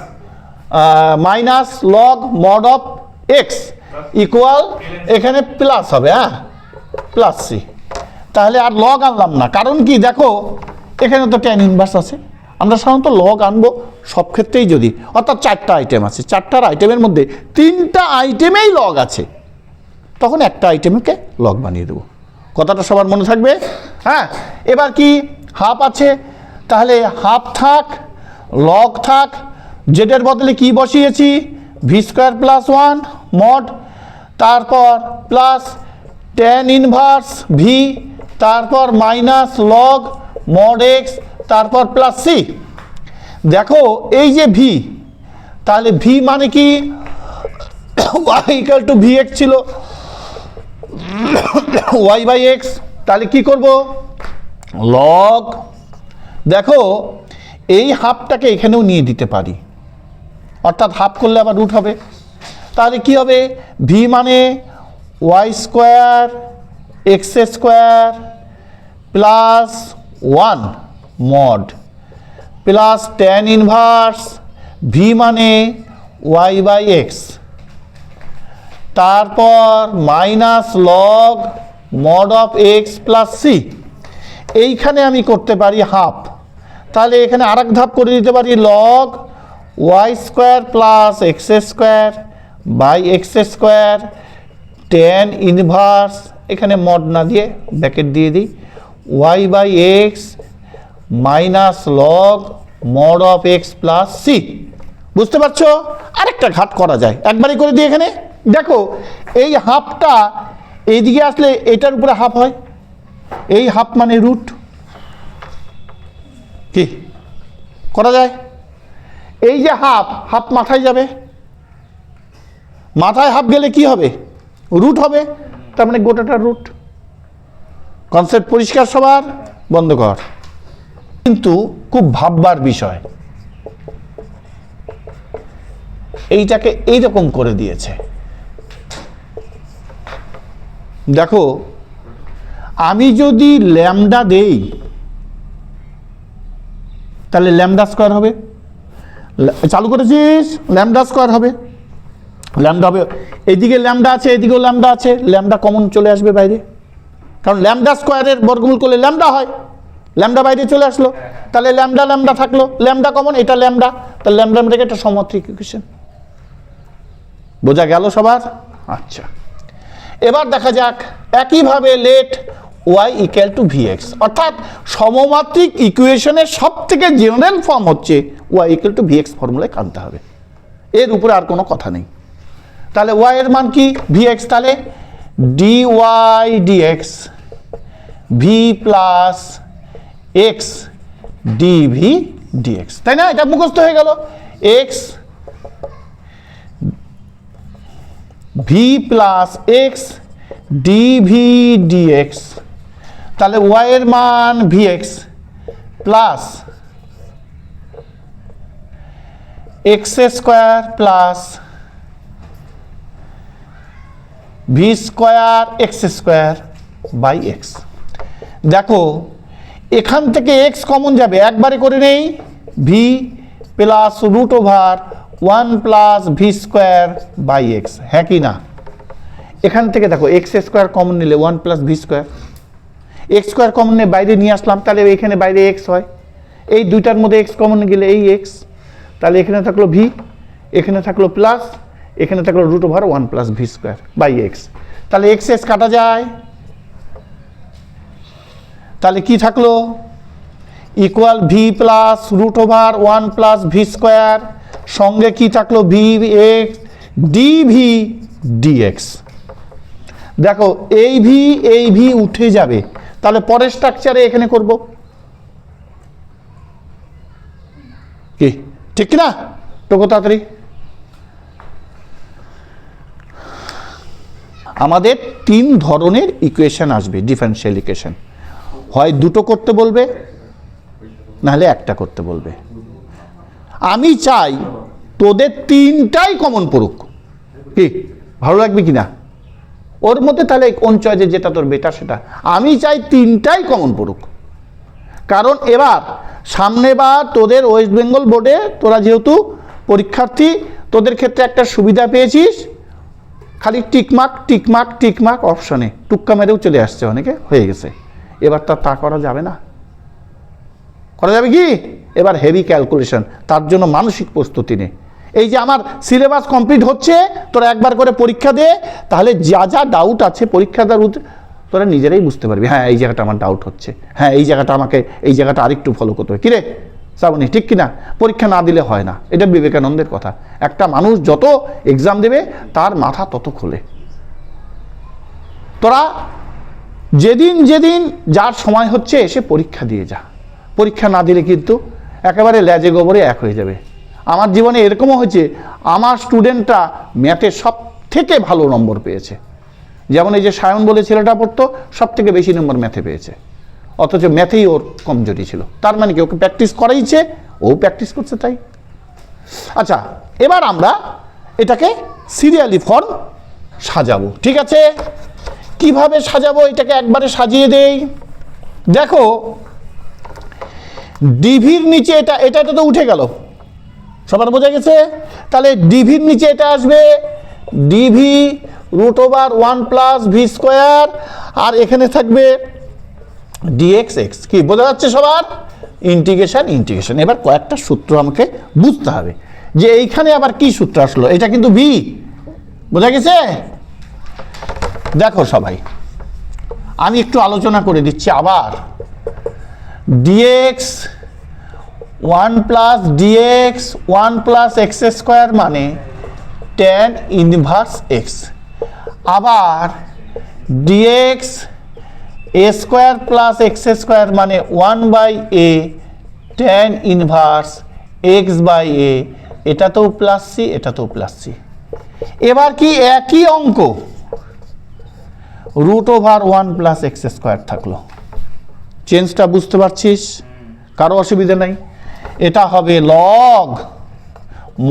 minus log mod of x equal এখানে প্লাস হবে, হ্যাঁ প্লাস c। তাহলে আর লগ আনলাম না, কারণ কি দেখো এখানে তো tan ইনভার্স আছে, আমরা সাধারণত লগ আনবো সব ক্ষেত্রেই যদি, অর্থাৎ 4টা আইটেম আছে, 4টার আইটেমের মধ্যে 3টা আইটেমেই লগ আছে, তখন একটা আইটেমকে লগ বানিয়ে দেবো। কথাটা সবার মনে থাকবে? হ্যাঁ, এবার কি হাফ আছে, তাহলে হাফ থাক, লগ থাক, জেডের বদলে কি বসিয়েছি v² + 1 মড, তারপর প্লাস tan ইনভার্স v, তারপর মাইনাস লগ মড x, তারপর প্লাস c। দেখো এই যে v, তাহলে v মানে কি y = vx ছিল y/x, তাহলে কি করব লগ, দেখো এই হাফটাকে এখানেও নিয়ে দিতে পারি, অর্থাৎ হাফ করলে আবার রুট হবে, তাহলে কি হবে v মানে y² x² plus 1 mod plus tan inverse v মানে y/x, তারপর minus log mod of x plus c, এইখানে আমি করতে পারি হাফ, তাহলে এখানে আরেক ধাপ করে দিতে পারি log y² plus x² by x² tan inverse, এখানে মড না দিয়ে ব্র্যাকেট দিয়ে দিই, y/x minus log mod of x plus c। বুঝতে পারছো? আরেকটা ঘাত করা যায়, একবারই করে দিই। এখানে দেখো এই হাফটা এইদিকে আসলে এটার উপরে হাফ হয়, এই হাফ মানে রুট, কি করা যায়? এই যে হাফ, হাফ মাথায় যাবে, মাথায় হাফ গেলে কি হবে রুট হবে, তার মানে গোটাটা রুট। কনসেপ্ট পরিষ্কার সবার? বন্ধ কর। কিন্তু খুব ভাববার বিষয়, এইটাকে এইরকম করে দিয়েছে, দেখো আমি যদি ল্যামডা দেই তাহলে ল্যামডা স্কয়ার হবে, চালু করেছিস ল্যামডা স্কয়ার হবে, ল্যামডা হবে, এইদিকে ল্যামডা আছে এদিকেও ল্যামডা আছে, ল্যামডা কমন চলে আসবে বাইরে, কারণ ল্যামডা স্কয়ারের বর্গমূল করলে ল্যামডা হয়, ল্যামডা বাইরে চলে আসলো, তাহলে ল্যামডা ল্যামডা থাকলো, ল্যামডা কমন, এটা ল্যামডা, তাহলে ল্যামডা থেকে একটা সমমাত্রিক ইকুয়েশন। বোঝা গেল সবার? আচ্ছা, এবার দেখা যাক একইভাবে let y equal to vx, অর্থাৎ সমমাত্রিক ইকুয়েশনের সব থেকে জেনারেল ফর্ম হচ্ছে ওয়াই ইকুয়াল টু ভিএক্স ফর্মুলায় আনতে হবে, এর উপরে আর কোনো কথা নেই। তাহলে ওয়াই এর মান কি ভিএক্স, তাহলে d y dx v plus x DV dx, তাই না? এটা মুখস্থ হয়ে গেল, x v plus x DV dx, তাহলে ওয়াই এর মান vx plus x square plus v square x square by x. দেখো এখান থেকে এক্স কমন যাবে, একবারে করে নেই, v plus root over 1 plus v square by x, হ্যাঁ কি না? এখান থেকে দেখো এক্স স্কোয়ার কমন নিলে 1 plus v square, x square common নিয়ে বাইরে নিয়ে আসলাম, তাহলে এখানে বাইরে এক্স হয়, এই দুইটার মধ্যে এক্স কমন গেলে এই এক্স, তাহলে এখানে থাকলো ভি, এখানে থাকলো প্লাস, এখানে থাকলো root over 1 plus v square by x, তাহলে এক্স এক্স কাটা যায়, তাহলে কি থাকলো equal v plus root over 1 plus v square, সঙ্গে কি থাকলো ভি এক্স ডিভি ডিএক্স। দেখো এই ভি উঠে যাবে, তাহলে পরের স্ট্রাকচারে এখানে করব কি, ঠিক না? টোকো তাড়াতাড়ি। আমাদের 3 ধরনের ইকুয়েশন আসবে ডিফারেনশিয়াল ইকুয়েশন, হয় দুটো করতে বলবে নাহলে একটা করতে বলবে। আমি চাই তোদের 3টাই কমন পড়ুক, কি ভালো লাগবে কি না? ওর মধ্যে তাহলে কোন চয়েসে যেটা তোর বেটার সেটা, আমি চাই 3টাই কমন পড়ুক, কারণ এবার সামনেবার তোদের ওয়েস্ট বেঙ্গল বোর্ডে তোরা যেহেতু পরীক্ষার্থী, তোদের ক্ষেত্রে একটা সুবিধা পেয়েছিস, খালি টিকমার্ক টিকমার্ক টিকমার্ক অপশনে টুক্কা মেরেও চলে আসছে, অনেকে হয়ে গেছে, এবার তা করা যাবে না, করা যাবে কি? এবার হেভি ক্যালকুলেশন, তার জন্য মানসিক প্রস্তুতি নে। এই যে আমার সিলেবাস কমপ্লিট হচ্ছে, তোরা একবার করে পরীক্ষা দে, তাহলে যা যা ডাউট আছে পরীক্ষাদার তোরা নিজেরাই বুঝতে পারবি, হ্যাঁ এই জায়গাটা আমার ডাউট হচ্ছে, হ্যাঁ এই জায়গাটা আমাকে এই জায়গাটা আরেকটু ফলো করতে হবে, কিরে শ্রাবণী ঠিক কিনা? পরীক্ষা না দিলে হয় না, এটা বিবেকানন্দের কথা, একটা মানুষ যত এক্সাম দেবে তার মাথা তত খোলে। তোরা যেদিন যেদিন যার সময় হচ্ছে এসে পরীক্ষা দিয়ে যা, পরীক্ষা না দিলে কিন্তু একেবারে লেজে গোবরে এক হয়ে যাবে। আমার জীবনে এরকমও হয়েছে, আমার স্টুডেন্টরা ম্যাথে সব থেকে ভালো নম্বর পেয়েছে, যেমন এই যে সায়ন বলে ছেলেটা পড়তো, সব থেকে বেশি নম্বর ম্যাথে পেয়েছে, অথচ ম্যাথেই ওর কমজোরি ছিল, তার মানে কি ওকে প্র্যাকটিস করাইছে, ও প্র্যাকটিস করছে তাই। আচ্ছা এবার আমরা এটাকে সিরিয়ালি ফর্ম সাজাবো, ঠিক আছে? কিভাবে সাজাবো এটাকে একবারে সাজিয়ে দেই। দেখো ডিভির নিচে এটা তো উঠে গেল, সবার বোঝা গেছে? তাহলে ডিভির নিচে এটা আসবে d v root over 1 plus v square, আর এখানে থাকবে ডিএক্স এক্স, কি বোঝা যাচ্ছে সবার? ইন্টিগ্রেশন। এবার কয়েকটা সূত্র আমাকে বুঝতে হবে যে এইখানে আবার কি সূত্র আসলো, এটা কিন্তু ভি, বোঝা গেছে? দেখো সবাই আমি একটু আলোচনা করে দিচ্ছি আবার, d x 1 plus d x 1 plus x square মানে tan ইনভার্স এক্স, আবার d x a square plus x square মানে 1 by a tan inverse x by a, এটাতেও প্লাস সি এটাতেও প্লাস সি। এবার কি একই অঙ্ক root over 1 plus x square থাকলো, চেঞ্জটা বুঝতে পারছিস? কারো অসুবিধা নাই? এটা হবে log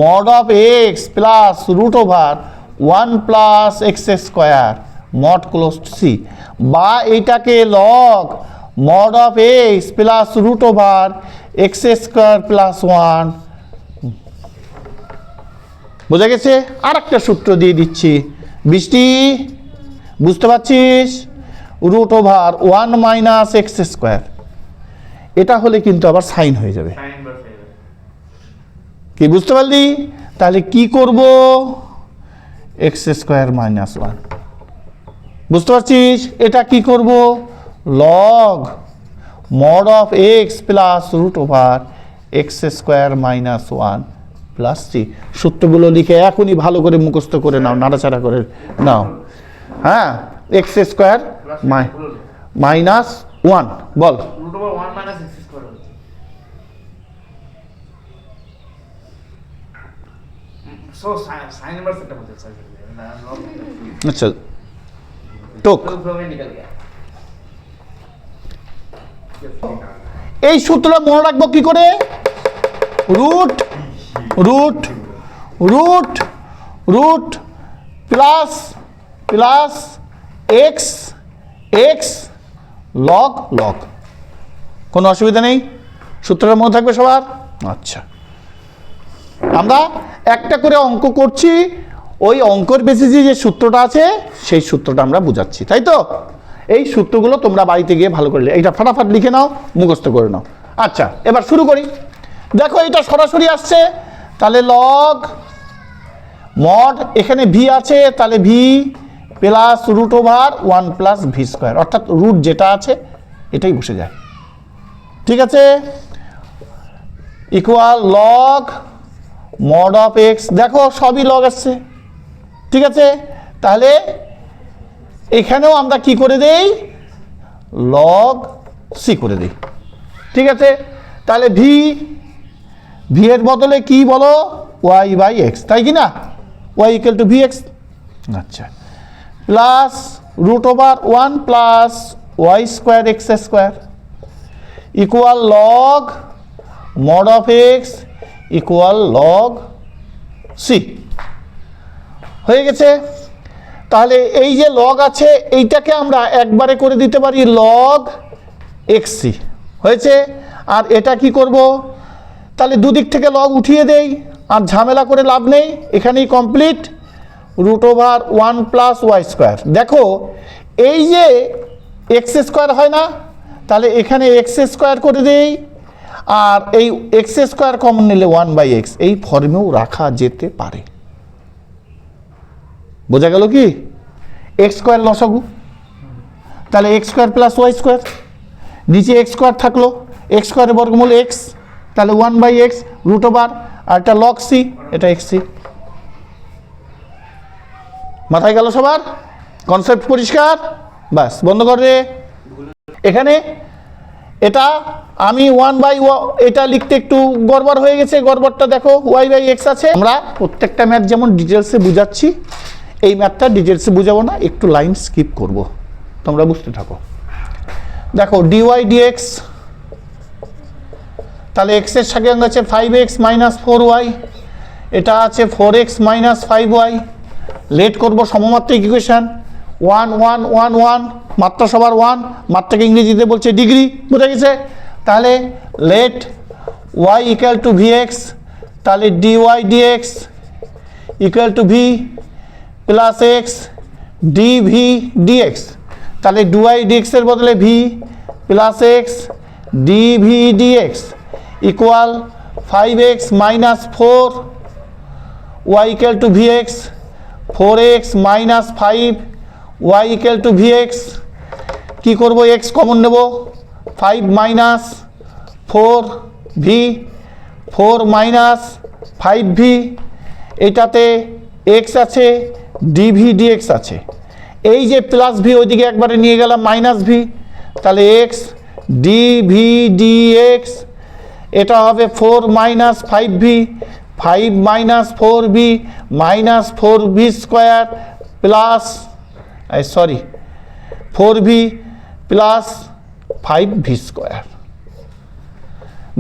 mod of x plus root over 1 plus x square mod close two c, বা এটাকে log mod of x plus root over x square plus 1, বোঝা গেছে? আর একটা সূত্র দিয়ে দিচ্ছি, বৃষ্টি বুঝতে পারছিস? Root over 1 minus x square, এটা হলে কিন্তু আবার সাইন হয়ে যাবে, কি বুঝতে পারলি? তাহলে কি করব? এক্স স্কোয়ার মাইনাস 1, বুঝতে পারছিস? এটা কি করব? Log mod of x plus root over x square minus one plus c. সূত্রগুলো লিখে এখনই ভালো করে মুখস্থ করে নাও, নাড়াচাড়া করে নাও। হ্যাঁ, এক্স স্কোয়ার মাইনাস ওয়ান, বল। আচ্ছা, টুক এই সূত্রটা মনে রাখবো কি করে? Root root root root plus plus x x log log. কোনো অসুবিধা নেই, সূত্রটা মনে থাকবে সবার? আচ্ছা, আমরা একটা করে অঙ্ক করছি, ওই অঙ্কের বেসিসে যে সূত্রটা আছে সেই সূত্রটা আমরা বুঝাচ্ছি, তাই তো? এই সূত্রগুলো তোমরা বাড়িতে গিয়ে ভালো করে এইটা ফাটাফাট লিখে নাও, মুখস্থ করে নাও। আচ্ছা, এবার শুরু করি। দেখো এটা সরাসরি আসছে, তাহলে লগ মড, এখানে ভি আছে, তাহলে v plus root over one plus v square, অর্থাৎ রুট যেটা আছে এটাই বসে যায়। ঠিক আছে, equal log mod of x, দেখো সবই লগ আসছে। ঠিক আছে, তাহলে এখানেও আমরা কি করে দেই? লগ সি করে দিই। ঠিক আছে, তাহলে ভি ভি এর বদলে কি বলো? ওয়াই বাই এক্স, তাই কি না? Y equal to v x. আচ্ছা, plus root over one plus y square x square equal log mod of x equal log c. হয়ে গেছে। তাহলে এই যে লগ আছে এইটাকে আমরা একবারে করে দিতে পারি লগ এক্স সি, হয়েছে। আর এটা কি করব? তাহলে দুদিক থেকে লগ উঠিয়ে দেই, আর ঝামেলা করে লাভ নেই, এখানেই complete. Root over one plus y square, দেখো এই যে এক্স স্কোয়ার হয় না, তাহলে এখানে এক্স স্কোয়ার করে দেই, আর এই এক্স স্কোয়ার কমন নিলে ওয়ান বাই এক্স, এই ফর্মেও রাখা যেতে পারে। বোঝা গেল কি? এক্স স্কোয়ার লসাগু, তাহলে x square plus y square, নিচে এক্স স্কোয়ার থাকলো, এক্স স্কোয়ারের বর্গমূল এক্স, তাহলে one by x root over, আর এটা লগ সি, এটা এক্স সি। মাথায় গেল সবার? কনসেপ্ট পরিষ্কার? বাস, বন্ধ করে। এখানে এটা আমি ওয়ান বাই এটা লিখতে একটু গড়বড় হয়ে গেছে, গড়বড়টা দেখো, ওয়াই বাই এক্স আছে। আমরা প্রত্যেকটা ম্যাথ যেমন ডিটেলসে বুঝাচ্ছি, এই ম্যাথটা ডিটেলসে বুঝাবো না, একটু লাইন স্কিপ করব, তোমরা বুঝতে থাকো। দেখো ডিওয়াই ডিএক্স, তাহলে এক্সের সাথে আছে 5x মাইনাস 4y, এটা আছে 4x মাইনাস 5y। লেট করবো সমমাত্রিক ইকুয়েশন, 1 1 1 1, মাত্রা সবার 1, মাত্রাকে ইংরেজিতে বলছে ডিগ্রি, বুঝে গেছে? তাহলে let y equal to vx, তাহলে dy dx equal to v plus x dv dx, তাহলে dy dx এর বদলে v plus x dv dx equal 5x minus 4 y equal to vx, 4x minus 5 y equal to vx। কি করব? x common নেব, 5 minus 4v, 4 minus 5v, এটাতে x আছে, dv dx আছে, এই যে প্লাস ভি ওইদিকে একবারে নিয়ে গেলাম মাইনাস ভি, তাহলে x dv dx, এটা হবে 4 minus 5v, 5 minus 4v minus 4v square plus sorry 4v plus 5v square.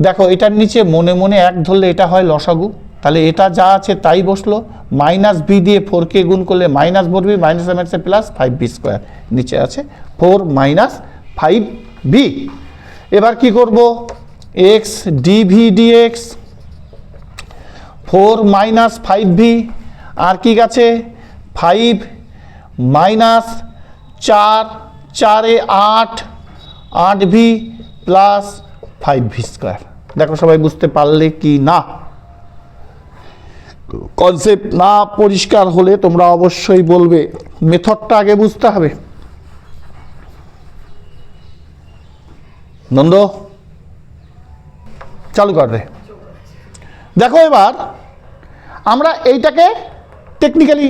দেখো এটার নিচে মনে মনে এক ধরলে এটা হয় লসাগু, তাহলে এটা যা আছে তাই বসলো, মাইনাস ভি দিয়ে 4কে গুণ করলে minus 4v minus mx plus 5v square, নিচে আছে 4 মাইনাস 5v। এবার কি করব? x dv dx, 4 minus 5v, আর কি আছে 5 মাইনাস 4, 4 এ 8, 8v প্লাস 5v স্কোয়ার। দেখো সবাই বুঝতে পারলে কি না? কনসেপ্ট না পরিষ্কার হলে তোমরা অবশ্যই বলবে, মেথডটা আগে বুঝতে হবে। নন্দ চালু কর রে। দেখো এবার আমরা এইটাকে টেকনিক্যালি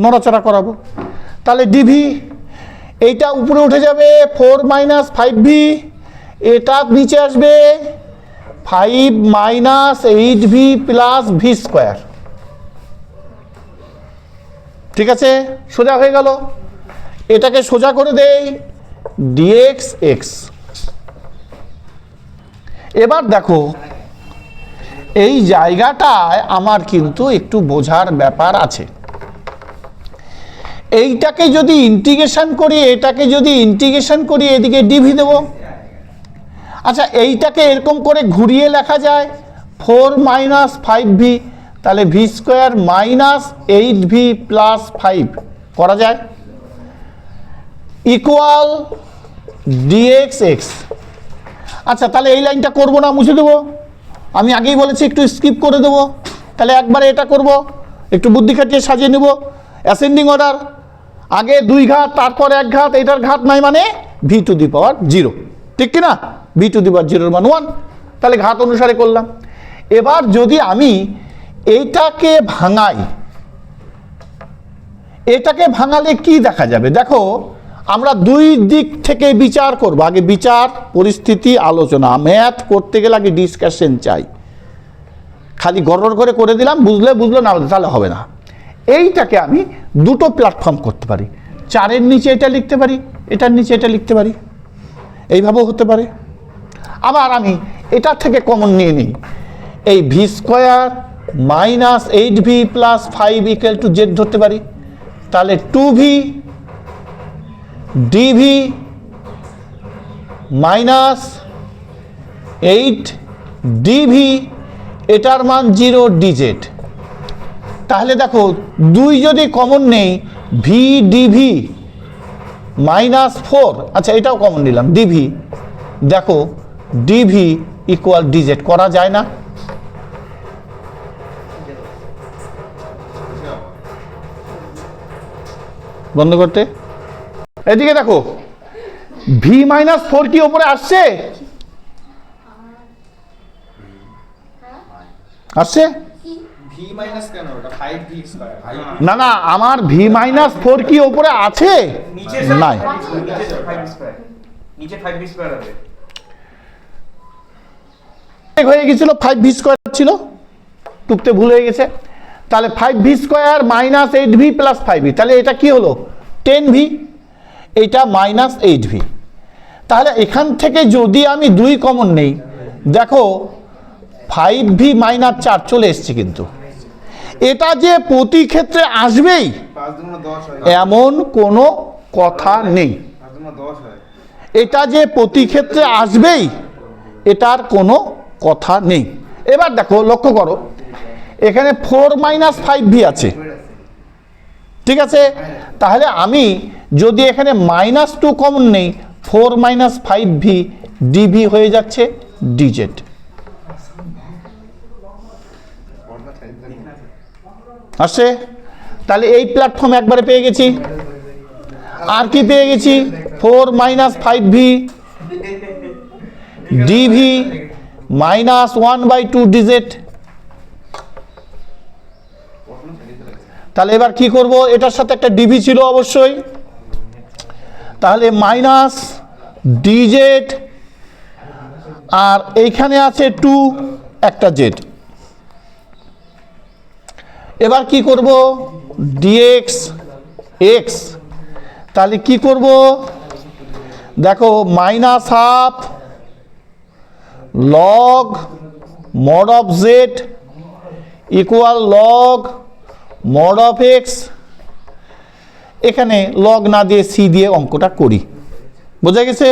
নড়াচড়া করাবো। তাহলে ডিভি এইটা উপরে উঠে যাবে 4 মাইনাস 5v, এটা নিচে আসবে 5 minus 8v plus v square. ঠিক আছে, সোজা হয়ে গেল। এটাকে সোজা করে দেই dx x। এবার দেখো এই জায়গাটায় আমার কিন্তু একটু বোঝার ব্যাপার আছে। এইটাকে যদি ইন্টিগ্রেশন করি, এটাকে যদি ইন্টিগ্রেশন করি, এদিকে ডিভি দেব। আচ্ছা এইটাকে এরকম করে ঘুরিয়ে লেখা যায় 4 মাইনাস 5v, তাহলে v square minus 8v plus 5 করা যায়, ইকুয়াল dx x। আচ্ছা তাহলে এই লাইনটা করব না, মুছে দেবো। আমি আগেই বলেছি একটু স্কিপ করে দেবো। তাহলে একবারে এটা করব, একটু বুদ্ধি খাটিয়ে সাজিয়ে নেব। অ্যাসেন্ডিং অর্ডার, আগে 2 ঘাত তারপর 1 ঘাত, এটার ঘাত নাই মানে ভি টু দি পাওয়ার 0, ঠিক কি না? ভি টু দি পাওয়ার 0 মান 1, তাহলে ঘাত অনুসারে করলাম। এবার যদি আমি এইটাকে ভাঙাই, এটাকে ভাঙালে কি দেখা যাবে? দেখো আমরা দুই দিক থেকে বিচার করব। আগে বিচার, পরিস্থিতি, আলোচনা। ম্যাথ করতে গেলে আগে ডিসকাশন চাই। খালি গড়গড় করে দিলাম, বুঝলে বুঝলো, না তাহলে হবে না। এইটাকে আমি দুটো প্ল্যাটফর্ম করতে পারি। 4-এর নিচে এটা লিখতে পারি, এটার নিচে এটা লিখতে পারি, এইভাবেও হতে পারে। আবার আমি এটার থেকে কমন নিয়ে নিই, এই V square minus 8v plus 5 equal to Z ধরতে পারি। তাহলে 2v dv মাইনাস 8 dv, এটার মান 0 dz। তাহলে দেখো 2 যদি কমন নেই, ভি ডিভি মাইনাস 4, আচ্ছা এটাও কমন নিলাম ডিভি, দেখো ডিভি ইকুয়াল ডিজেড করা যায় না? বন্ধ করতে। এদিকে দেখো ভি মাইনাস 4 কি ওপরে আসছে? আসছে না? না, আমার ভি মাইনাস 4 কি ওপরে আছে? নাই, হয়ে গেছিল 5v স্কোয়ার ছিল, টুকতে ভুল হয়ে গেছে। তাহলে 5v square minus 8v plus 5v, তাহলে এটা কি হলো 10v, এটা মাইনাস 8v। তাহলে এখান থেকে যদি আমি 2 কমন নেই, দেখো 5v মাইনাস 4 চলে এসছে। কিন্তু এটা যে প্রতি ক্ষেত্রে আসবেই এমন কোনো কথা নেই। এটা যে প্রতি ক্ষেত্রে আসবেই এটার কোনো কথা নেই। এবার দেখো লক্ষ্য করো, এখানে 4 মাইনাস 5v আছে, ঠিক আছে? তাহলে আমি যদি এখানে মাইনাস 2 কমন নেই, 4 মাইনাস 5v ডিভি হয়ে যাচ্ছে ডিজেড। আসছে? তাহলে এই প্ল্যাটফর্ম একবারে পেয়ে গেছি। আর কি পেয়ে গেছি? 4 minus 5v DV minus 1/2 DZ. তাহলে এবার কি করব? এটার সাথে একটা ডিভি ছিল অবশ্যই, তাহলে মাইনাস ডিজেড, আর এইখানে আছে 2 একটা জেড। এবার কি করব? dx x। তাহলে কি করব? দেখো minus half log mod of Z equal log mod of x. এখানে লগ না দিয়ে সি দিয়ে অঙ্কটা করি, বোঝা গেছে?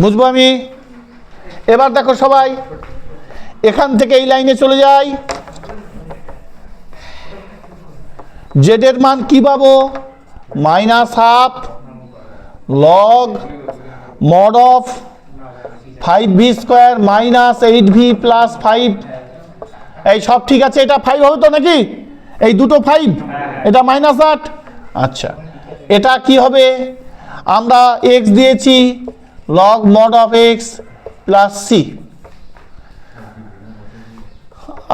বুঝবো আমি? এবার দেখো সবাই, এখান থেকে এই লাইনে চলে যাই। জেড এর মান কি পাবো? Minus half log mod of 5v square minus 8v plus 5। এই সব ঠিক আছে? এটা 5 হবে তো নাকি? এই দুটো 5, এটা মাইনাস 8। আচ্ছা এটা কি হবে, আমরা এক্স দিয়েছি log mod of x plus c.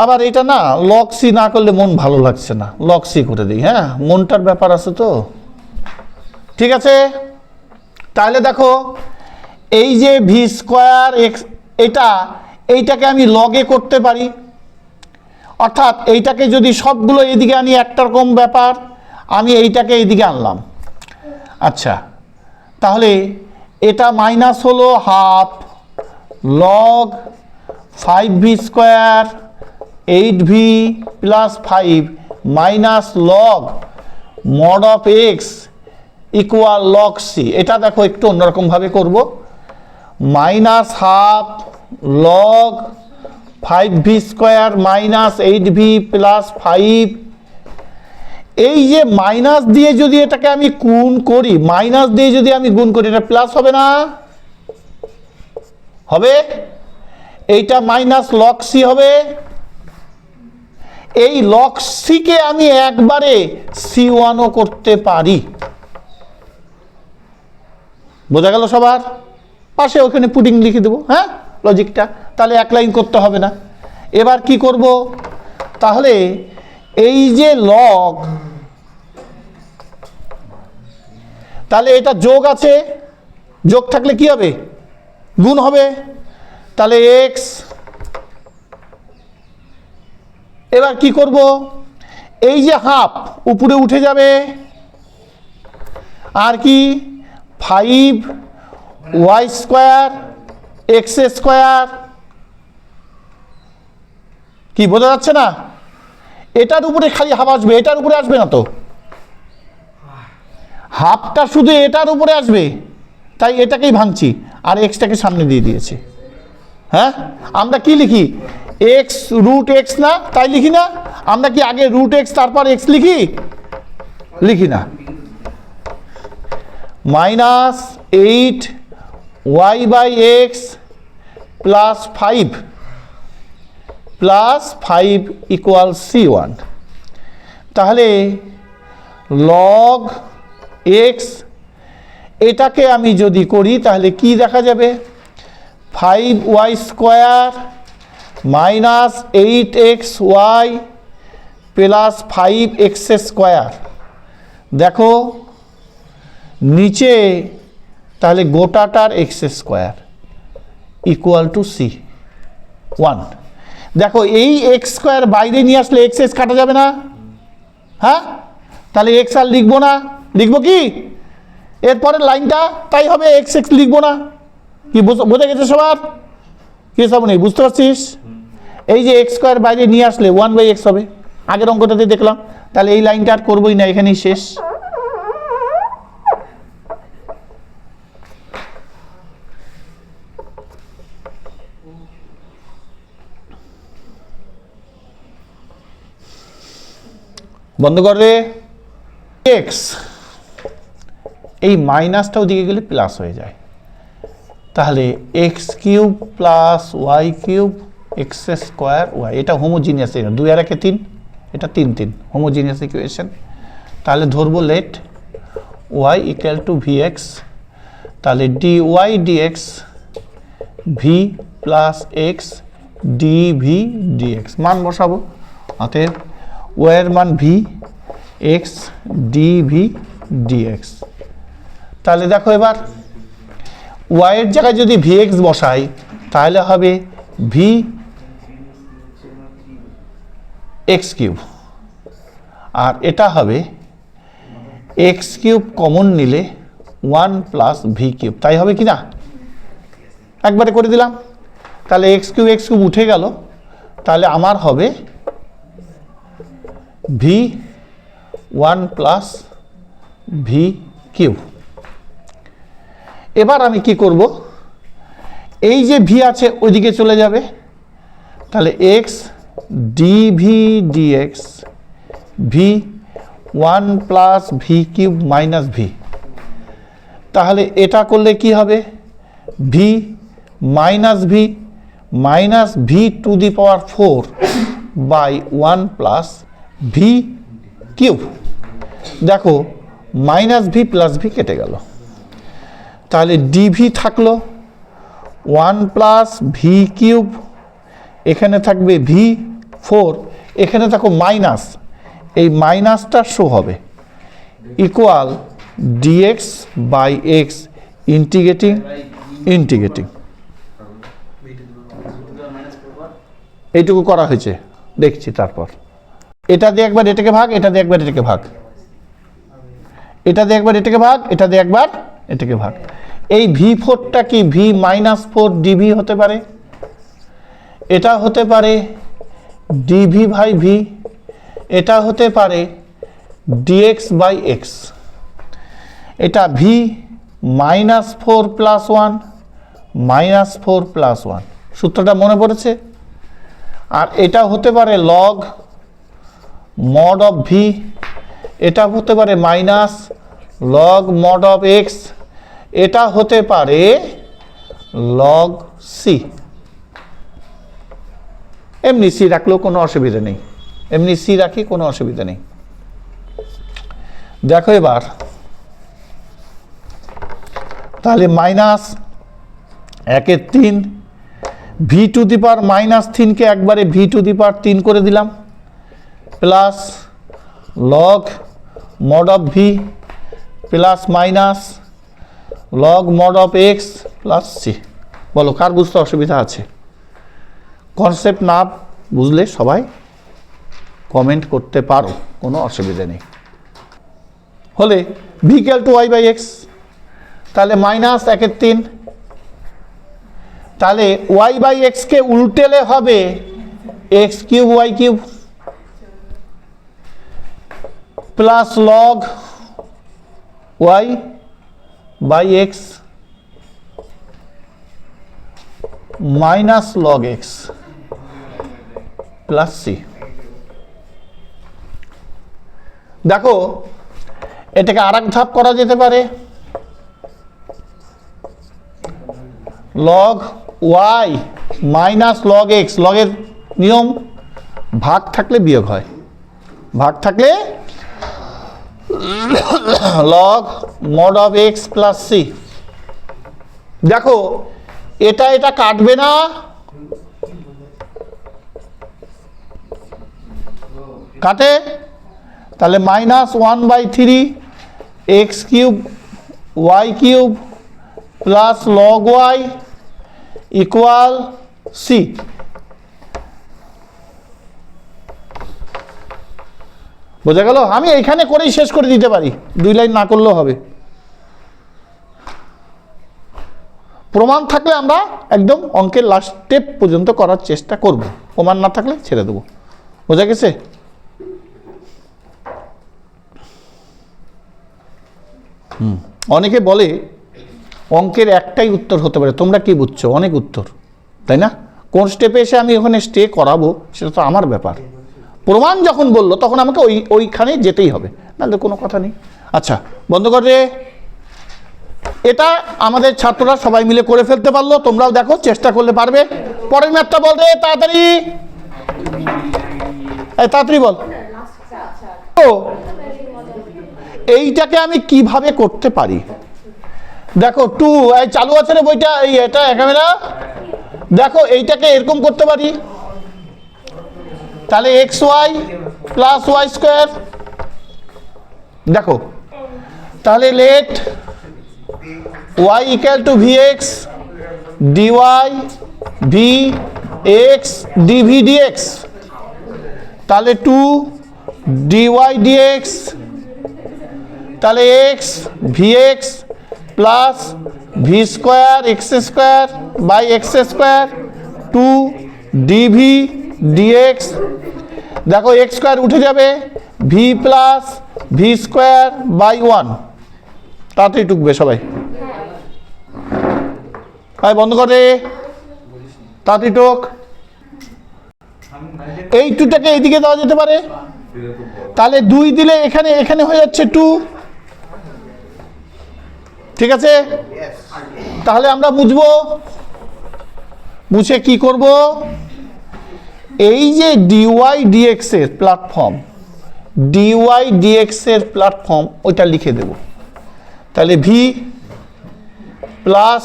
আবার এটা না লগ সি না করলে মন ভালো লাগছে না, লগ সি করে দিই। হ্যাঁ, মনটার ব্যাপার আছে তো, ঠিক আছে। তাহলে দেখো এই যে ভি স্কোয়ার এক্স, এইটাকে আমি লগে করতে পারি, অর্থাৎ এইটাকে যদি সবগুলো এদিকে আনি একটা রকম ব্যাপার, আমি এইটাকে এইদিকে আনলাম। আচ্ছা, তাহলে এটা মাইনাস হলো half log 5v square 8v plus 5 minus log mod of x equal log c. এটা দেখো একটু অন্যরকমভাবে করব, minus half log 5v square minus 8v plus 5। এই যে মাইনাস দিয়ে যদি এটাকে আমি গুণ করি, মাইনাস দিয়ে যদি আমি গুণ করি, এটা প্লাস হবে না? হবে। এইটা মাইনাস লগ সি হবে। এই লগ সিকে আমি একবারে C1ও করতে পারি। বোঝা গেল সবার? পাশে ওখানে পুডিং লিখে দেবো, হ্যাঁ, লজিকটা, তাহলে এক লাইন করতে হবে না। এবার কি করব, তাহলে এই যে লগ, তাহলে এটা যোগ আছে, যোগ থাকলে কি হবে, গুণ হবে। তাহলে এক্স, এবার কি করব, এই যে হাফ উপরে উঠে যাবে, আর কি 5y স্কোয়ার এক্স স্কোয়ার। কি বোঝা যাচ্ছে না? এটার উপরে খালি হাফ আসবে, এটার উপরে আসবে না তো, হাফটা শুধু এটার উপরে আসবে, তাই এটাকেই ভাঙছি আর এক্সটাকে সামনে দিয়ে দিয়েছি। হ্যাঁ, আমরা কি লিখি, এক্স রুট এক্স না, তাই লিখি না? আমরা কি আগে রুট এক্স তারপর এক্স লিখি? লিখি না। Minus 8y by x plus 5 equal C1। তাহলে লগ এক্স, এটাকে আমি যদি করি তাহলে কি দেখা যাবে, 5y square minus 8xy plus 5x square. দেখো নিচে তাহলে গোটাটার x square equal to C1। দেখো এই এক্স স্কোয়ার বাইরে নিয়ে আসলে এক্স এক্স কাটা যাবে না? হ্যাঁ, তাহলে এক্স আর লিখবো না, লিখবো কি এরপরের লাইনটা, তাই হবে এক্স এক্স লিখবো না। কি বোঝা গেছে সবার? কি সব নেই, বুঝতে পারছিস? এই যে এক্স স্কোয়ার বাইরে নিয়ে আসলে 1/x হবে, আগের অঙ্কটাতে দেখলাম। তাহলে এই লাইনটা আর করবোই না, এখানেই শেষ। বন্ধ কর রে। এক্স, এই মাইনাসটা ওদিকে গেলে প্লাস হয়ে যায়, তাহলে x cube plus y cube x square y. এটা হোমোজিনিয়াস, 2 আর 1 3, এটা 3 3 হোমোজিনিয়াস ইকুয়েশন। তাহলে ধরবো let y equal to v x, তাহলে d y dx v plus x d v d x, মান বসাবো। অতএব ওয়াইয়ের মান v x d v d x. তাহলে দেখো এবার ওয়াইয়ের জায়গায় যদি ভি এক্স বসাই তাহলে হবে ভি এক্স কিউব, আর এটা হবে এক্স কিউব কমন নিলে 1 প্লাস ভি কিউব, তাই হবে কি না? একবারে করে দিলাম, তাহলে এক্স কিউব উঠে গেল, তাহলে আমার হবে ভি 1 প্লাস ভি কিউব। এবার আমি কি করব, এই যে ভি আছে ওইদিকে চলে যাবে, তাহলে x d v dx v 1 plus v cube minus v. তাহলে এটা করলে কি হবে, v minus v to the power 4 by 1 plus v cube. দেখো মাইনাস ভি প্লাস ভি কেটে গেল, তাহলে ডিভি থাকলো 1 প্লাস ভি কিউব, এখানে থাকবে ভি 4, এখানে থাকো মাইনাস, এই মাইনাসটা শো হবে equal dx by x integrating integrating. এইটুকু করা হয়েছে দেখছি। তারপর এটা দিয়ে একবার এটাকে ভাগ, এটা দিয়ে একবার এটাকে ভাগ, এটা দিয়ে একবার এটাকে ভাগ, এটা দিয়ে একবার এটাকে ভাগ। এই ভি4টা কি ভি মাইনাস 4 ডিভি হতে পারে, এটা হতে পারে ডিভি বাই ভি, এটা হতে পারে ডিএক্স বাই এক্স। এটা V minus 4 plus 1 minus 4 plus 1, সূত্রটা মনে পড়েছে? আর এটা হতে পারে লগ মড অফ ভি, এটা হতে পারে minus log mod of x, এটা হতে পারে লগ সি। এমনি সি রাখলেও কোনো অসুবিধা নেই, এমনি সি রাখি কোনো অসুবিধা নেই। দেখো এবার তাহলে minus 1/3 v to the power minus 3কে একবারে ভি টু দি পাওয়ার 3 করে দিলাম, plus log mod of v plus minus log mod of x plus c. বলো কার বুঝতে অসুবিধা আছে? কনসেপ্ট না বুঝলে সবাই কমেন্ট করতে পারো, কোনো অসুবিধা নেই। হলে v equal to y by x, তাহলে মাইনাস 1/3, তাহলে ওয়াই বাই এক্সকে উল্টেলে হবে x cube y cube plus log y by x minus log x plus c. দেখো এটাকে আরেক ধাপ করা যেতে পারে, log y minus log x, লগের নিয়ম ভাগ থাকলে বিয়োগ হয়, ভাগ থাকলে log mod of x plus c. দেখো এটা এটা কাটবে না, কাটে, তাহলে minus 1/3 x cube y cube plus log y equal c. বোঝা গেল? আমি এইখানে করেই শেষ করে দিতে পারি, 2 লাইন না করলেও হবে। প্রমাণ থাকলে আমরা একদম অঙ্কের লাস্ট স্টেপ পর্যন্ত করার চেষ্টা করব, প্রমাণ না থাকলে ছেড়ে দেবো। বোঝা গেছে? অনেকে বলে অঙ্কের একটাই উত্তর হতে পারে, তোমরা কি বুঝছো? অনেক উত্তর, তাই না? কোন স্টেপে এসে আমি ওখানে স্টে করাবো সেটা তো আমার ব্যাপার। প্রমাণ যখন বললো তখন আমাকে ওইখানে যেতেই হবে, নাহলে কোনো কথা নেই। আচ্ছা বন্ধ করে, এটা আমাদের ছাত্ররা সবাই মিলে করে ফেলতে পারলো, তোমরাও দেখো চেষ্টা করলে পারবে। পরের ম্যাথটা বল রে তাড়াতাড়ি, তাড়াতাড়ি বল। এইটাকে আমি কিভাবে করতে পারি? দেখো 2 এই চালু আছে রে বইটা, এই এটা ক্যামেরা, দেখো এইটাকে এরকম করতে পারি, তাহলে x y plus y square. দেখো তাহলে let y equal to v x dy v x DV dx, তাহলে 2 ডিওয়াই ডিএক্স, তাহলে x v x plus v square x square by x square 2 dv dx. দেখো x square উঠে যাবে, v plus v square by 1। তাড়াতাড়ি টুকবে সবাই, ভাই বন্ধ করে, তাড়াতাড়ি টুক। এই 2টাকে এইদিকে দেওয়া যেতে পারে, তাহলে 2 দিলে এখানে এখানে হয়ে যাচ্ছে 2, ঠিক আছে? তাহলে আমরা বুঝবো, বুঝে কি করব? এই যে ডিওয়াই ডিএক্স এর প্ল্যাটফর্ম, ডিওয়াই ডিএক্স এর প্ল্যাটফর্ম ওইটা লিখে দেব। তাহলে v plus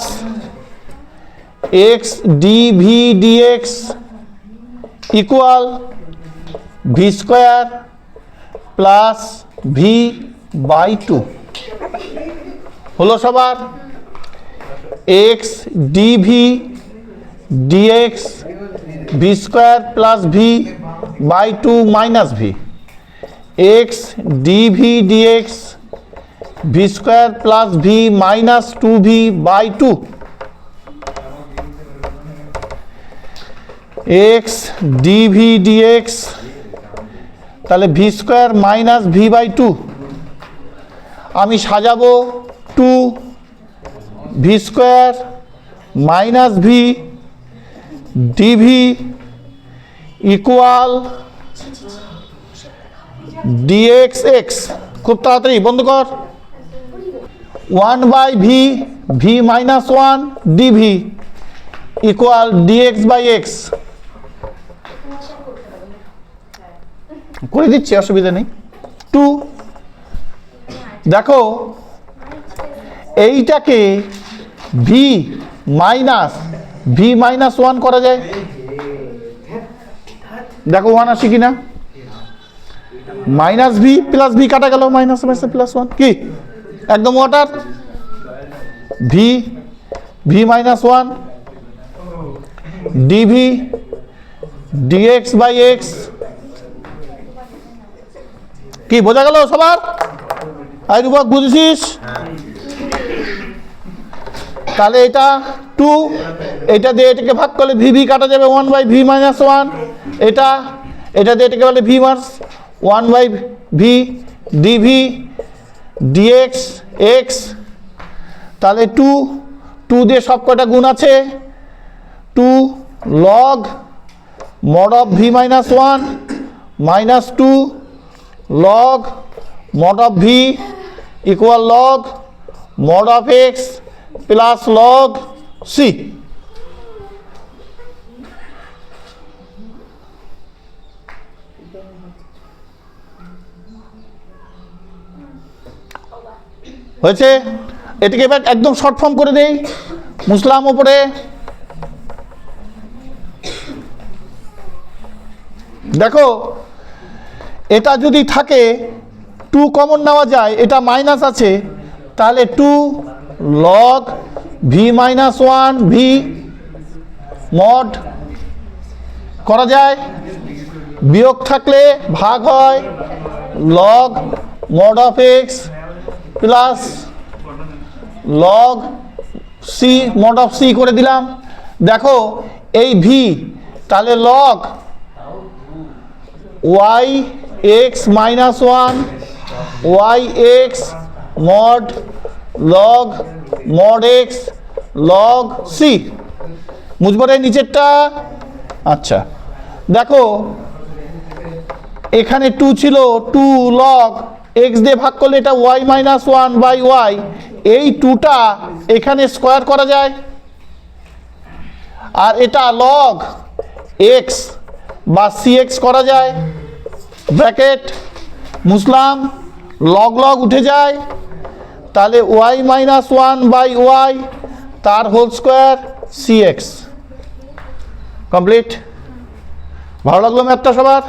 x DV dx equal v square plus v by two. হলো সবার? X DV dx v square plus v by two minus v, x DV dx v square plus v minus two v by two, x DV dx তাহলে v square minus v by two. আমি সাজাবো two v square minus V dv equal dx x. খুব তাড়াতাড়ি বন্ধ কর। One by v v minus one dv equal dx by x. করে দিচ্ছি, অসুবিধা নেই। টু, দেখো এইটাকে ভি মাইনাস ওয়ান করা যায়। দেখো ওয়ান আসি কিনা। মাইনাস ভি প্লাস ভি কাটা গেল, মাইনাস প্লাস ওয়ান কি একদম water. V minus one dv dx by x. কি বোঝা গেল সবার? আই রূপক বুঝেছিস? তাহলে এটা টু, এটা দিয়ে এটাকে ভাগ করলে ভি কাটা যাবে, one by v minus one. এটা দিয়ে এটাকে বলে v minus one by v dv dx x. তাহলে টু দিয়ে সব কটা গুণ আছে, two log mod of v minus one minus two log mod of v equal log mod of x plus log c. হয়েছে? এটাকে এবার একদম শর্ট ফর্ম করে দেই, মুসলাম ওপরে। দেখো এটা যদি থাকে টু কমন নেওয়া যায়, এটা মাইনাস আছে, তাহলে two log v minus one v mod করা যায়। বিয়োগ থাকলে ভাগ হয়, log mod of x plus log c mod of c করে দিলাম। দেখো এই ভি তাহলে log y x minus one y x mod log mod x log c. বুঝবো রে নিচেরটা? আচ্ছা দেখো এখানে টু ছিল, টু লগ এক্স দিয়ে ভাগ করলে এটা y minus one by y. এই টুটা এখানে স্কোয়ার করা যায়, আর এটা লগ এক্স বা সি এক্স করা যায়। ব্র্যাকেট মুসলাম লগ লগ উঠে যায়, তাহলে y minus one by y তার whole square c x. Complete? ভালো লাগলো ম্যাথটা সবার?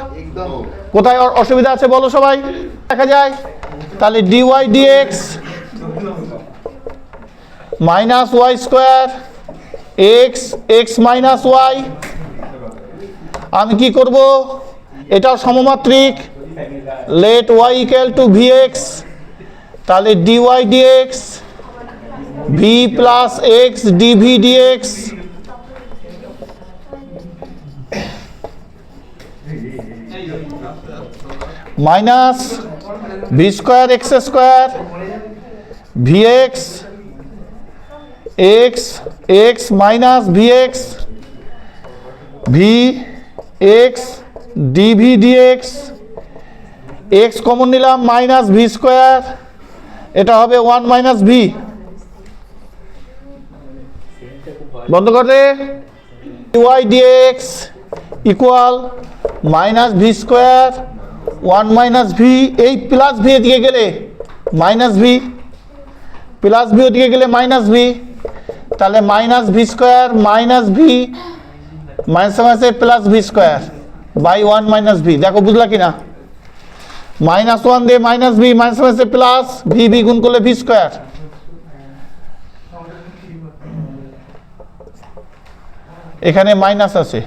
কোথায় অসুবিধা আছে বলো সবাই, দেখা যায়। তাহলে d y d x minus y square x x minus y. আমি কি করব? এটাও সমমাত্রিক, let y equal to v x. তাহলে d y d x v plus x DV d x minus v square x square v x x x minus v x v x DV dx. X common নিলাম, minus v square, এটা হবে one minus v. বন্ধ কর দে। Y d x equal minus v square one minus V, এই plus v এদিকে গেলে minus v, plus v ওদিকে গেলে মাইনাস ভি, তাহলে minus v square minus v minus মাইনাসে plus v square by one minus v. দেখো বুঝলা কিনা, মাইনাস ওয়ান দিয়ে মাইনাস ভি মাইনাস মাইনাসে প্লাস ভি, ভি গুণ করলে ভি স্কোয়ার। এখানে মাইনাস আছে,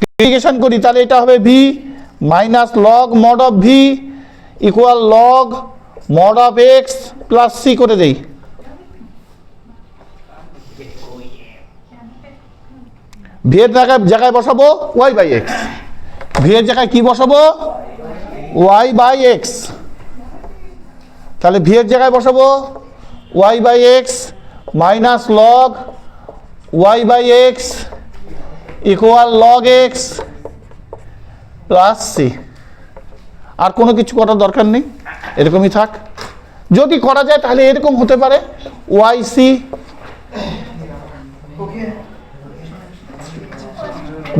ইন্টিগ্রেশন করি তাহলে এটা হবে v minus log mod of v equal log mod of x plus c করে দেই। ভি এর জায়গায় বসাবো ওয়াই বাই এক্স, ভি এর জায়গায় কি বসাবো ওয়াই বাই এক্স, তাহলে ভি এর জায়গায় বসাবো y by x minus log y by x equal log x plus c. আর কোনো কিছু করার দরকার নেই, এরকমই থাক। যদি করা যায় তাহলে এরকম হতে পারে ওয়াই সি,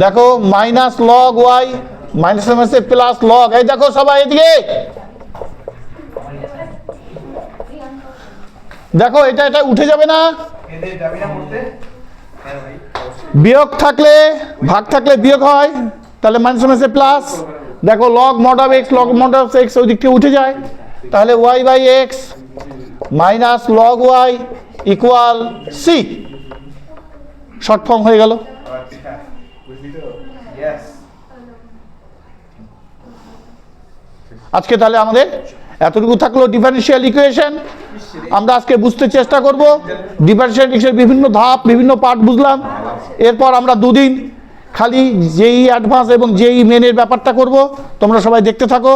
দেখো মাইনাস লগ ওয়াই মাইনাস মাইনাসে প্লাস লগ, এই দেখো সবাই এদিকে দেখো, এটা এটা উঠে যাবে না, বিয়োগ থাকলে ভাগ থাকলে বিয়োগ হয়, তাহলে মাইনাস মাইনাসে প্লাস। দেখো log mod of x log mod of x ওই দিক থেকে উঠে যায়, তাহলে y by x minus log y equal c, short form হয়ে গেল। আজকে তাহলে আমাদের এতটুকু থাকলো ডিফারেনশিয়াল ইকুয়েশন। আমরা আজকে বুঝতে চেষ্টা করব ডিফারেনশিয়াল ইকুয়েশনের বিভিন্ন ধাপ বিভিন্ন পার্ট বুঝলাম। এরপর আমরা দুদিন খালি জেই অ্যাডভান্স এবং জেই মেনের ব্যাপারটা করব। তোমরা সবাই দেখতে থাকো,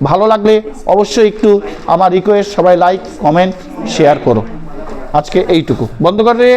ভালো লাগলে অবশ্যই একটু আমার রিকোয়েস্ট সবাই লাইক কমেন্ট শেয়ার করো। আজকে এইটুকু, বন্ধ করে